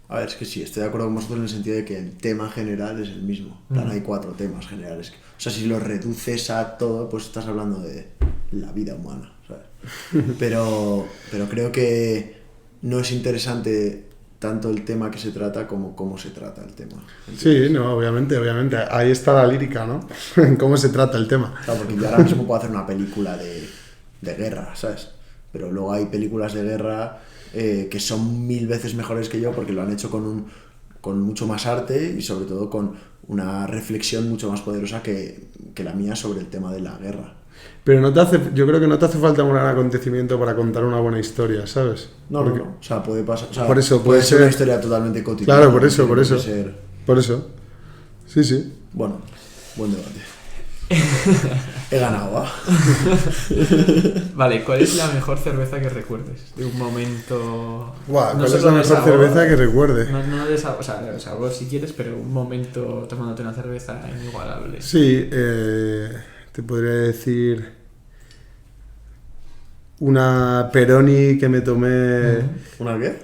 A ver, es que sí, estoy de acuerdo con vosotros en el sentido de que el tema general es el mismo. En plan, hay 4 temas generales. O sea, si lo reduces a todo, pues estás hablando de la vida humana, ¿sabes? Pero creo que no es interesante tanto el tema que se trata como cómo se trata el tema. Sí, no, obviamente. Ahí está la lírica, ¿no? En cómo se trata el tema. Claro, porque yo ahora mismo puedo hacer una película de guerra, ¿sabes? Pero luego hay películas de guerra que son 1000 veces mejores que yo porque lo han hecho con mucho más arte y sobre todo con una reflexión mucho más poderosa que la mía sobre el tema de la guerra. Pero yo creo que no te hace falta un gran acontecimiento para contar una buena historia, ¿sabes? No, Porque- no. O sea, puede pasar. O sea, Por eso, puede puede ser una ser- historia totalmente cotidiana. Claro, por eso. Puede ser- Por eso. Sí. Bueno, buen debate. He ganado, ¿ah? Vale, ¿cuál es la mejor cerveza que recuerdes? De un momento... Guau, no ¿cuál es solo la de mejor sabor, cerveza que recuerde? No de sabor, o sea, de sabor si quieres, pero un momento tomándote una cerveza inigualable. Sí, te podría decir... una Peroni que me tomé... ¿Una qué?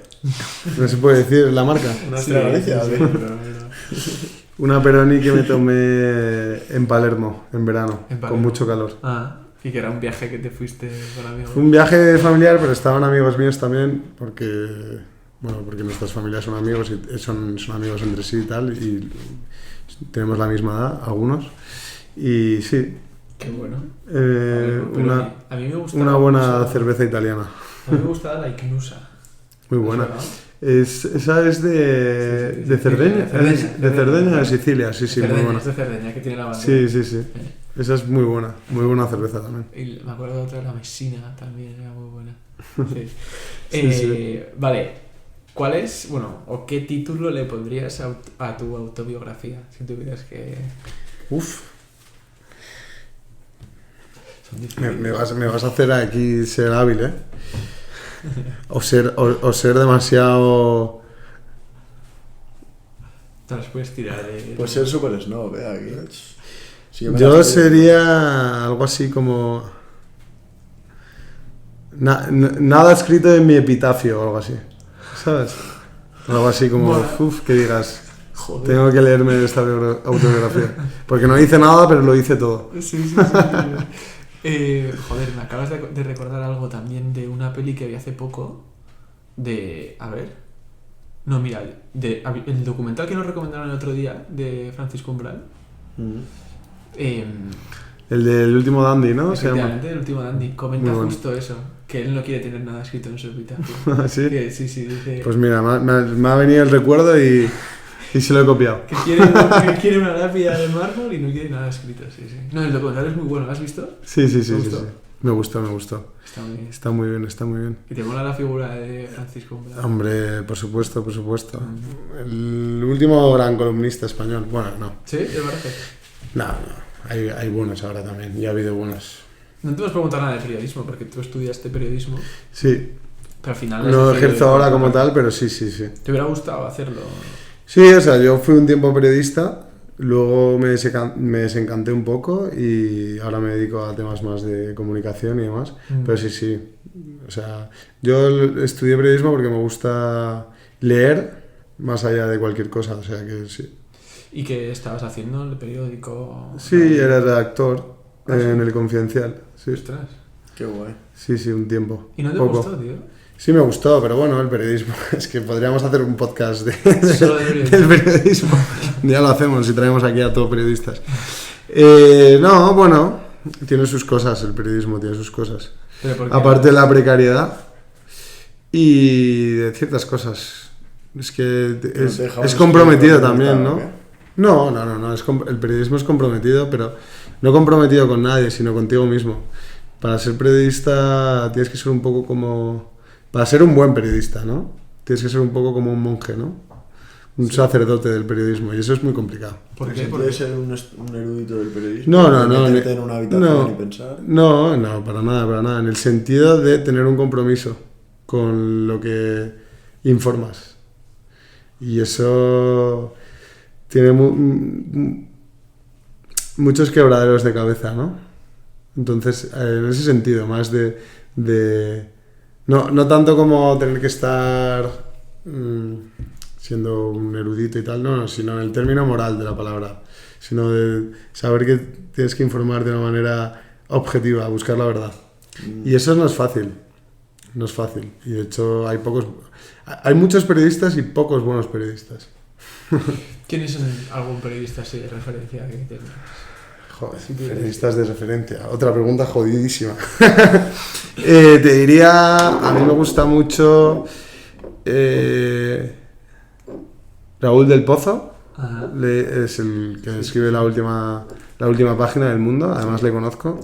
No se puede decir la marca. ¿Una Sí, Estrella Galicia? sí, ¿O qué? Una Peroni que me tomé en Palermo, en verano, En Palermo. con mucho calor. Ah, y que era un viaje que te fuiste con amigos. Fue un viaje familiar, pero estaban amigos míos también, porque nuestras familias son amigos y son amigos entre sí y tal, y tenemos la misma edad, algunos. Y sí, Qué bueno. A mí me gustaba una buena mucho- cerveza italiana, A mí me gustaba la Ignusa. muy buena. ¿Verdad? Esa es de, Sí, sí, de sí. Cerdeña, Cerdeña, de Cerdeña, Cerdeña. de Sicilia, sí, muy Cerdeña, buena. es de Cerdeña, que tiene la bandera. Sí, sí, sí. Esa es muy buena cerveza también. Y me acuerdo de otra, la Messina también era muy buena. Sí. Sí, Vale, ¿cuál es, o qué título le pondrías a tu autobiografía? Si tuvieras que... Uf, Son difíciles. me vas a hacer aquí ser hábil, ¿eh? O ser demasiado... Te las puedes tirar de... Pues ser super snob, aquí. Si me Yo las- sería algo así como... nada escrito en mi epitafio o algo así, ¿sabes? Algo así como, Mola. que digas, Joder. tengo que leerme esta autobiografía. Porque no hice nada, pero lo hice todo. Sí. Joder, me acabas de recordar algo también de una peli que vi hace poco. A ver. No, mira, el documental que nos recomendaron el otro día de Francisco Umbral. El del último dandy, ¿no? Se llama. Efectivamente, el último Dandy comenta Muy bueno. justo eso, que él no quiere tener nada escrito en su epitafio. ¿Sí? Que, sí, dice Pues mira, me ha venido el recuerdo y se lo he copiado. que quiere una lápida de mármol y no quiere nada escrito, sí. No, el documental es muy bueno, ¿lo has visto? Sí. ¿Te gustó? Me gustó. Está muy bien. Está muy bien. ¿Y te mola la figura de Francisco Umbral? Hombre, por supuesto. El último gran columnista español. Bueno, no. ¿Sí? ¿Te parece? No. Hay buenos ahora también. Ya ha habido buenos. No te vas a preguntar nada de periodismo, porque tú estudiaste periodismo, Sí. pero al final... No has decidido ejerzo ahora como dedicar- tal, pero sí. ¿Te hubiera gustado hacerlo? Sí, o sea, yo fui un tiempo periodista, luego me desencanté un poco y ahora me dedico a temas más de comunicación y demás. Pero sí. O sea, yo estudié periodismo porque me gusta leer más allá de cualquier cosa, o sea que sí. ¿Y qué estabas haciendo en el periódico? Sí, era redactor en El Confidencial, sí. Ostras. Qué guay. Sí, un tiempo. ¿Y no te Poco. gustó, tío? Sí me gustó, pero bueno, el periodismo, es que podríamos hacer un podcast Solo de periodismo. del periodismo. Ya lo hacemos si traemos aquí a todos periodistas. No, bueno, tiene sus cosas, el periodismo tiene sus cosas. ¿Pero por qué? Aparte de la precariedad y de ciertas cosas. Es que te dejaban es comprometido escribir lo que también, te ¿no? gustaba, No. El periodismo es comprometido, pero no comprometido con nadie, sino contigo mismo. Para ser periodista tienes que ser un poco como... Para ser un buen periodista, ¿no? Tienes que ser un poco como un monje, ¿no? Un sacerdote del periodismo, y eso es muy complicado. ¿Por ¿En qué? el sentido de ser un erudito del periodismo? No. Meterte en una habitación y pensar. No, para nada. En el sentido de tener un compromiso con lo que informas. Y eso tiene muchos quebraderos de cabeza, ¿no? Entonces, en ese sentido, más no tanto como tener que estar siendo un erudito y tal, no, sino en el término moral de la palabra, sino de saber que tienes que informar de una manera objetiva, buscar la verdad. Y eso no es fácil. Y de hecho hay muchos periodistas y pocos buenos periodistas. ¿Quién es algún periodista así de referencia que tengas? Joder, Sí, tú periodistas de referencia. Otra pregunta jodidísima. Te diría, a mí me gusta mucho Raúl del Pozo. Ajá. Es el que escribe la última página del Mundo. Además le conozco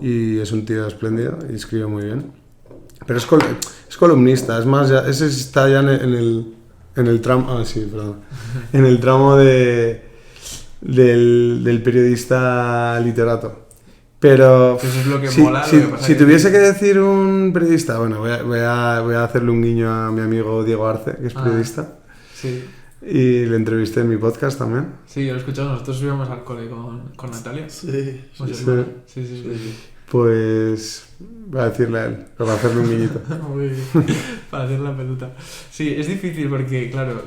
y es un tío espléndido y escribe muy bien. Pero es columnista, es más, ese está ya en el tramo... En el tramo del periodista literato. Pero Eso es lo que mola, lo que pasa si que- tuviese que decir un periodista, bueno, voy a hacerle un guiño a mi amigo Diego Arce, que es periodista, Sí. y le entrevisté en mi podcast también. Sí, yo lo he escuchado. Nosotros íbamos al cole con Natalia. Sí. Pues sí. hermana. Sí. Pues voy a decirle a él, para hacerle un guiñito. Muy bien, para hacer la peluta. Sí, es difícil porque, claro,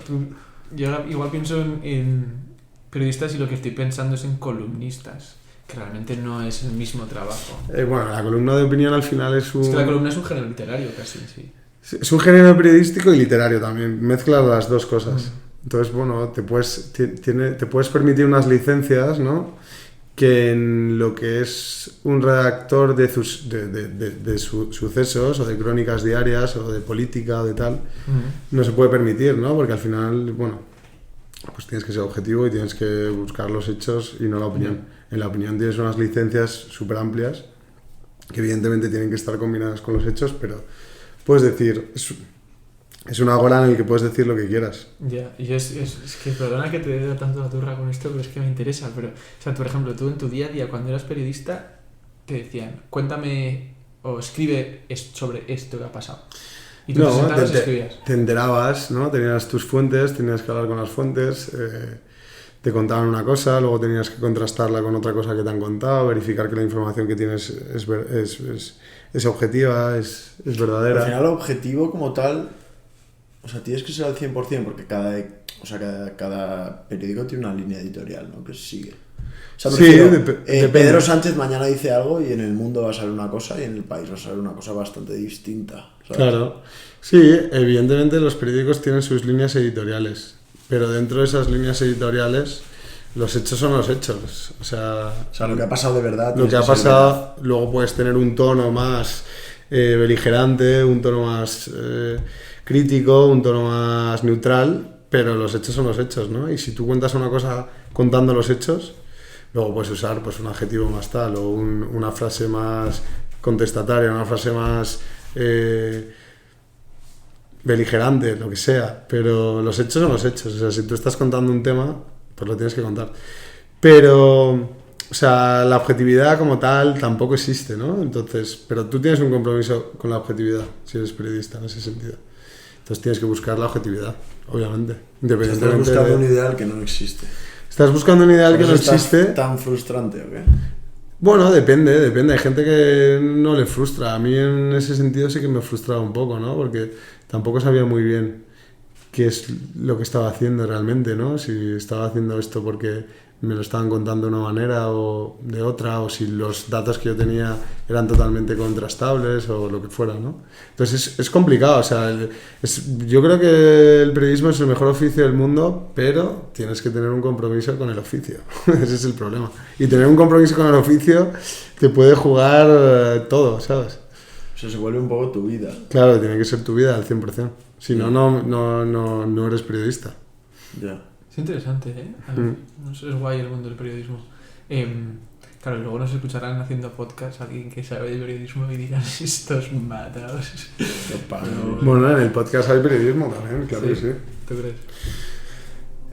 yo igual pienso en periodistas y lo que estoy pensando es en columnistas, que realmente no es el mismo trabajo. Bueno, la columna de opinión al final es un... Es que la columna es un género literario casi, sí. Es un género periodístico y literario también, mezcla las dos cosas. Entonces, bueno, te puedes permitir unas licencias, ¿no? Que en lo que es un redactor de sucesos o de crónicas diarias o de política o de tal, no se puede permitir, ¿no? Porque al final, bueno, pues tienes que ser objetivo y tienes que buscar los hechos y no la opinión. En la opinión tienes unas licencias súper amplias que evidentemente tienen que estar combinadas con los hechos, pero puedes decir... Es una hora en la que puedes decir lo que quieras. Ya, y es que perdona que te dé tanto la turra con esto, pero es que me interesa. Pero, o sea, por ejemplo, tú en tu día a día, cuando eras periodista, te decían, cuéntame o escribe sobre esto que ha pasado. Y tú te escribías. Te enterabas, ¿no? Tenías tus fuentes, tenías que hablar con las fuentes, te contaban una cosa, luego tenías que contrastarla con otra cosa que te han contado, verificar que la información que tienes es objetiva, es verdadera. Al final, el objetivo como tal... O sea, tienes que ser al 100% porque cada periódico tiene una línea editorial, ¿no? Que sigue. O sea, Pedro Sánchez mañana dice algo y en El Mundo va a salir una cosa y en El País va a salir una cosa bastante distinta, ¿sabes? Claro. Sí, evidentemente los periódicos tienen sus líneas editoriales, pero dentro de esas líneas editoriales los hechos son los hechos. O sea, lo que ha pasado de verdad. Lo que ha pasado, luego puedes tener un tono más beligerante, un tono más... crítico, un tono más neutral, pero los hechos son los hechos, ¿no? Y si tú cuentas una cosa contando los hechos, luego puedes usar pues un adjetivo más tal o una frase más contestataria, una frase más beligerante, lo que sea, pero los hechos son los hechos. O sea, si tú estás contando un tema, pues lo tienes que contar. Pero, o sea, la objetividad como tal tampoco existe, ¿no? Entonces, pero tú tienes un compromiso con la objetividad, si eres periodista en ese sentido. Entonces tienes que buscar la objetividad, obviamente. Independientemente estás buscando un ideal que no existe. ¿Estás buscando un ideal que no existe? ¿Es tan frustrante o qué? Bueno, depende. Hay gente que no le frustra. A mí en ese sentido sí que me frustraba un poco, ¿no? Porque tampoco sabía muy bien qué es lo que estaba haciendo realmente, ¿no? Si estaba haciendo esto porque me lo estaban contando de una manera o de otra, o si los datos que yo tenía eran totalmente contrastables o lo que fuera, ¿no? Entonces es complicado, o sea, yo creo que el periodismo es el mejor oficio del mundo, pero tienes que tener un compromiso con el oficio. Ese es el problema. Y tener un compromiso con el oficio te puede jugar todo, ¿sabes? O sea, se vuelve un poco tu vida. Claro, tiene que ser tu vida al 100%. Si no, no eres periodista. Ya. Es interesante, ¿eh? Es guay el mundo del periodismo. Claro, luego nos escucharán haciendo podcast alguien que sabe de periodismo y dirán, estos matados. Bueno, en el podcast hay periodismo también, claro que sí. ¿Tú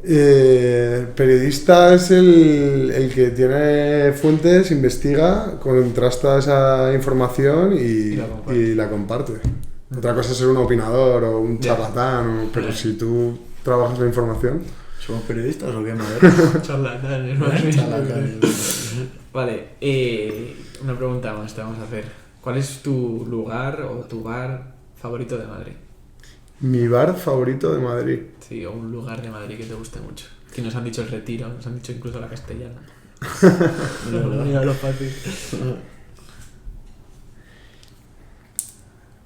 crees? Periodista es el que tiene fuentes, investiga, contrasta esa información y la comparte. Otra cosa es ser un opinador o un charlatán, pero si tú trabajas la información... ¿Somos periodistas o qué, madre? Charlatanes, Vale, una pregunta más te vamos a hacer. ¿Cuál es tu lugar o tu bar favorito de Madrid? Mi bar favorito de Madrid. Sí, o un lugar de Madrid que te guste mucho. Que nos han dicho el Retiro, nos han dicho incluso la Castellana. Mira lo fácil.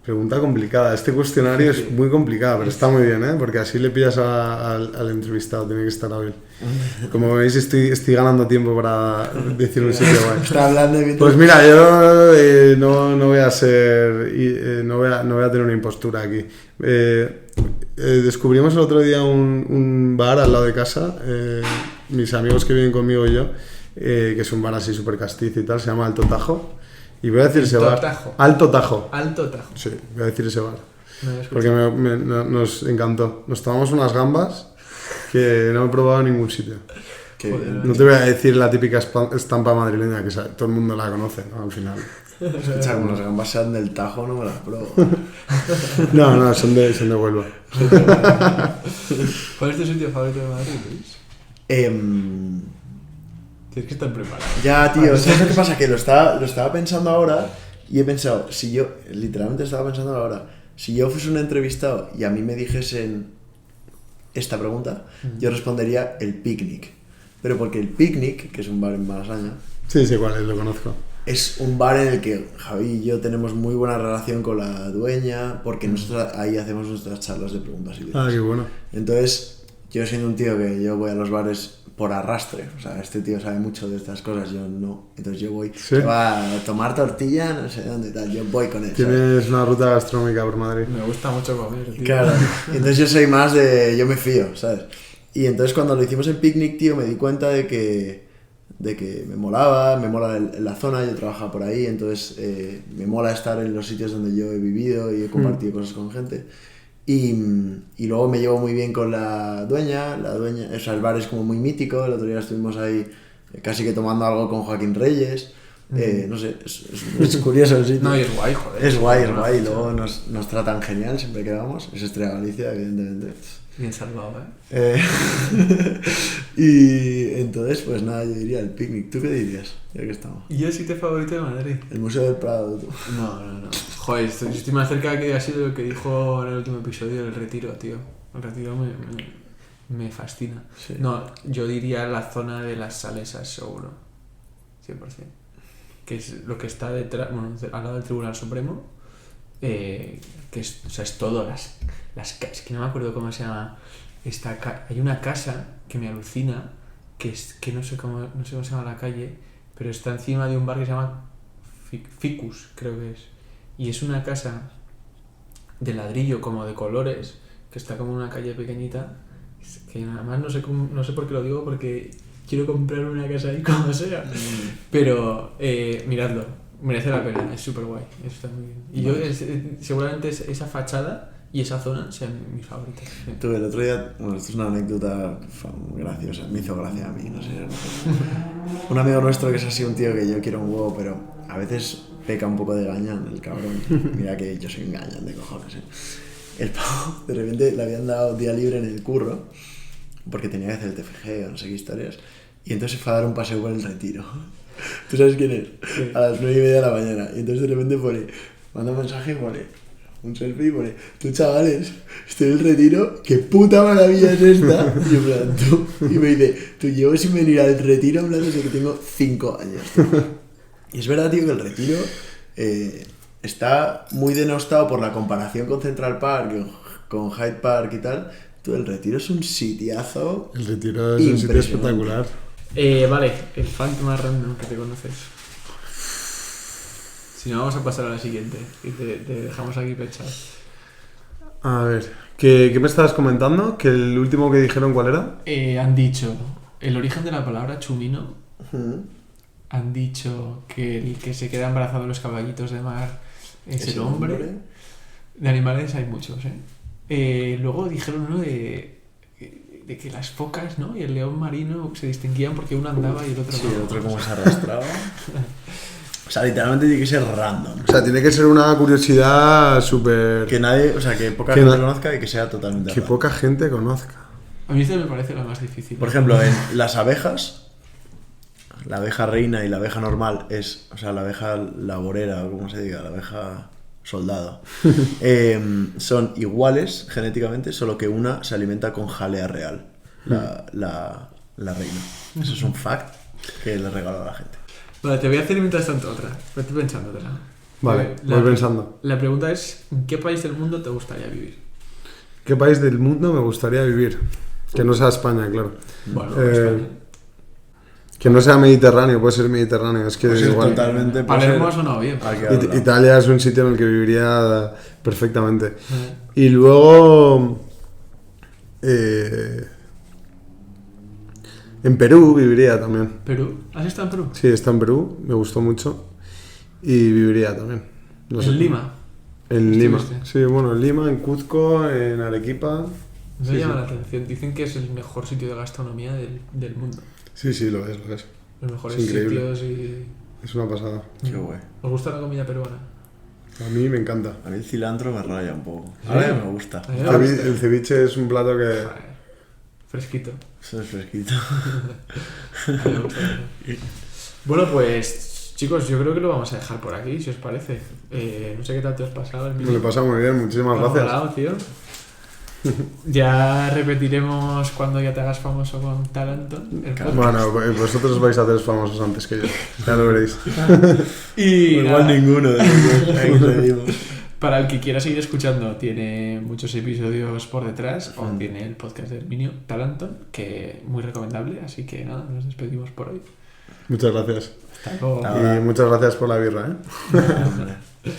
Pregunta complicada. Este cuestionario es muy complicado, pero está muy bien, ¿eh? Porque así le pillas al entrevistado, tiene que estar hábil. Como veis, estoy ganando tiempo para decir un sitio guay. Está hablando de... Pues mira, yo no voy a ser... no voy a tener una impostura aquí. Descubrimos el otro día un bar al lado de casa, mis amigos que viven conmigo y yo, que es un bar así súper castizo y tal, se llama Alto Tajo. Y voy a decir ese bar. Alto Tajo. Alto Tajo. Sí, voy a decir ese bar. Porque nos encantó. Nos tomamos unas gambas que no he probado en ningún sitio. No te voy a decir la típica estampa madrileña que todo el mundo la conoce, ¿no? Al final. Escucha, como las gambas sean del Tajo, no me las pruebo. No, son de Huelva. ¿Cuál es tu sitio favorito de Madrid, Luis? Tienes que estar preparado. Ya, tío, ¿sabes lo que pasa? Que lo estaba pensando ahora y he pensado, literalmente estaba pensando ahora, si yo fuese un entrevistado y a mí me dijesen esta pregunta, yo respondería el picnic. Pero porque el picnic, que es un bar en Malasaña, Sí, sé cuál es, lo conozco. es un bar en el que Javi y yo tenemos muy buena relación con la dueña, porque nosotros ahí hacemos nuestras charlas de preguntas y Ah, qué bueno. Entonces, yo siendo un tío que yo voy a los bares por arrastre, o sea, este tío sabe mucho de estas cosas, yo no. Entonces yo voy, ¿Sí? va a tomar tortilla, no sé dónde tal, yo voy con él. ¿sabes? Tienes una ruta gastronómica por Madrid. Me gusta mucho comer, tío. Claro, entonces yo soy más yo me fío, ¿sabes? Y entonces cuando lo hicimos en picnic, tío, me di cuenta de que me mola la zona, yo trabajaba por ahí, entonces me mola estar en los sitios donde yo he vivido y he compartido cosas con gente. Y luego me llevo muy bien con la dueña, o sea, el bar es como muy mítico, el otro día estuvimos ahí casi que tomando algo con Joaquín Reyes, no sé, es curioso el sitio. No, y es guay, joder. Es guay, y luego nos tratan genial siempre que vamos, es Estrella Galicia, evidentemente. Bien salvado, Y entonces, pues nada, yo diría el picnic. ¿Tú qué dirías? Ya que estamos. ¿Y el sitio favorito de Madrid? El Museo del Prado, tú. No. Joder, estoy más cerca que ha sido lo que dijo en el último episodio del Retiro, tío. El Retiro me fascina. Sí. No, yo diría la zona de las Salesas, seguro. 100%. Que es lo que está detrás, bueno, al lado del Tribunal Supremo. Que es, o sea, es todo las casas, que no me acuerdo cómo se llama. Hay una casa que me alucina, que no sé cómo se llama la calle, pero está encima de un bar que se llama Ficus, creo que es. Y es una casa de ladrillo como de colores, que está como en una calle pequeñita, que además no sé por qué lo digo, porque quiero comprar una casa ahí como sea. Pero miradlo, merece la pena, es súper guay, está muy bien. Y yo seguramente esa fachada y esa zona sean mis favoritas. Sí. Tú, el otro día, bueno, esto es una anécdota muy graciosa, me hizo gracia a mí, no sé. Un amigo nuestro que es así un tío que yo quiero un huevo, pero a veces peca un poco de gañán, el cabrón. Mira que yo soy un gañán de cojones, El pavo, de repente le habían dado día libre en el curro, porque tenía que hacer el TFG o no sé qué historias, y entonces se fue a dar un paseo por el Retiro. ¿Tú sabes quién es? Sí. A las 9:30 de la mañana. Y entonces de repente manda un mensaje y un selfie y pone, tú chavales, estoy en el Retiro, qué puta maravilla es esta. Y yo en plan, y me dice, tú llevo sin venir al Retiro en plan desde que tengo 5 años. Y es verdad, tío, que el Retiro está muy denostado por la comparación con Central Park, con Hyde Park y tal. Tú, el Retiro es un sitiazo. El Retiro es un sitio espectacular. Vale, el fan más random que te conoces. Si no, vamos a pasar a la siguiente y te dejamos aquí pechado. A ver, ¿qué me estabas comentando? ¿Que el último que dijeron cuál era? Han dicho el origen de la palabra chumino. Han dicho que el que se queda embarazado de los caballitos de mar es el hombre. De animales hay muchos, luego dijeron uno de que las focas, ¿no? Y el león marino se distinguían porque uno andaba y el otro no. Sí, el otro como se arrastraba. O sea, literalmente tiene que ser random. O sea, tiene que ser una curiosidad súper... Que nadie, o sea, que poca gente conozca y que sea totalmente que random. Poca gente conozca. A mí esto me parece lo más difícil. Por ejemplo, en las abejas, la abeja reina y la abeja normal es, o sea, la abeja laborera, o como se diga, la abeja soldado, son iguales genéticamente, solo que una se alimenta con jalea real, la reina. Eso es un fact que le regalo a la gente. Vale, te voy a hacer mientras tanto otra. Estoy pensándotela. Vale, voy pensando. La pregunta es, ¿en qué país del mundo te gustaría vivir? ¿Qué país del mundo me gustaría vivir? Que no sea España, claro. Bueno, España. Que no sea Mediterráneo, puede ser Mediterráneo. Es que pues igual. Totalmente. Palermo ha sonado bien. Italia es un sitio en el que viviría perfectamente. Y luego... en Perú viviría también. ¿Perú? ¿Has estado en Perú? Sí, he estado en Perú, me gustó mucho. Y viviría también. No sé. ¿En Lima? En Lima. Sí, bueno, en Lima, en Cuzco, en Arequipa. Me llama la atención. Dicen que es el mejor sitio de gastronomía del mundo. Sí, lo es. Los mejores sitios y... Es una pasada. Qué guay. ¿Os gusta la comida peruana? A mí me encanta. A mí el cilantro me raya un poco. A mí me gusta. El ceviche es un plato que... Fresquito. Eso es fresquito. Bueno, pues chicos, yo creo que lo vamos a dejar por aquí, si os parece. No sé qué tal te has pasado. Me lo he pasado muy bien, muchísimas gracias. Hablado, tío. Ya repetiremos cuando ya te hagas famoso con Talenton. Bueno, vosotros vais a hacer famosos antes que yo, ya lo veréis. Y igual ninguno de los dos. Ahí seguimos. Para el que quiera seguir escuchando, tiene muchos episodios por detrás, o tiene el podcast de Herminio Talenton, que muy recomendable, así que nada, nos despedimos por hoy. Muchas gracias. Hasta luego. Y muchas gracias por la birra, ¿eh?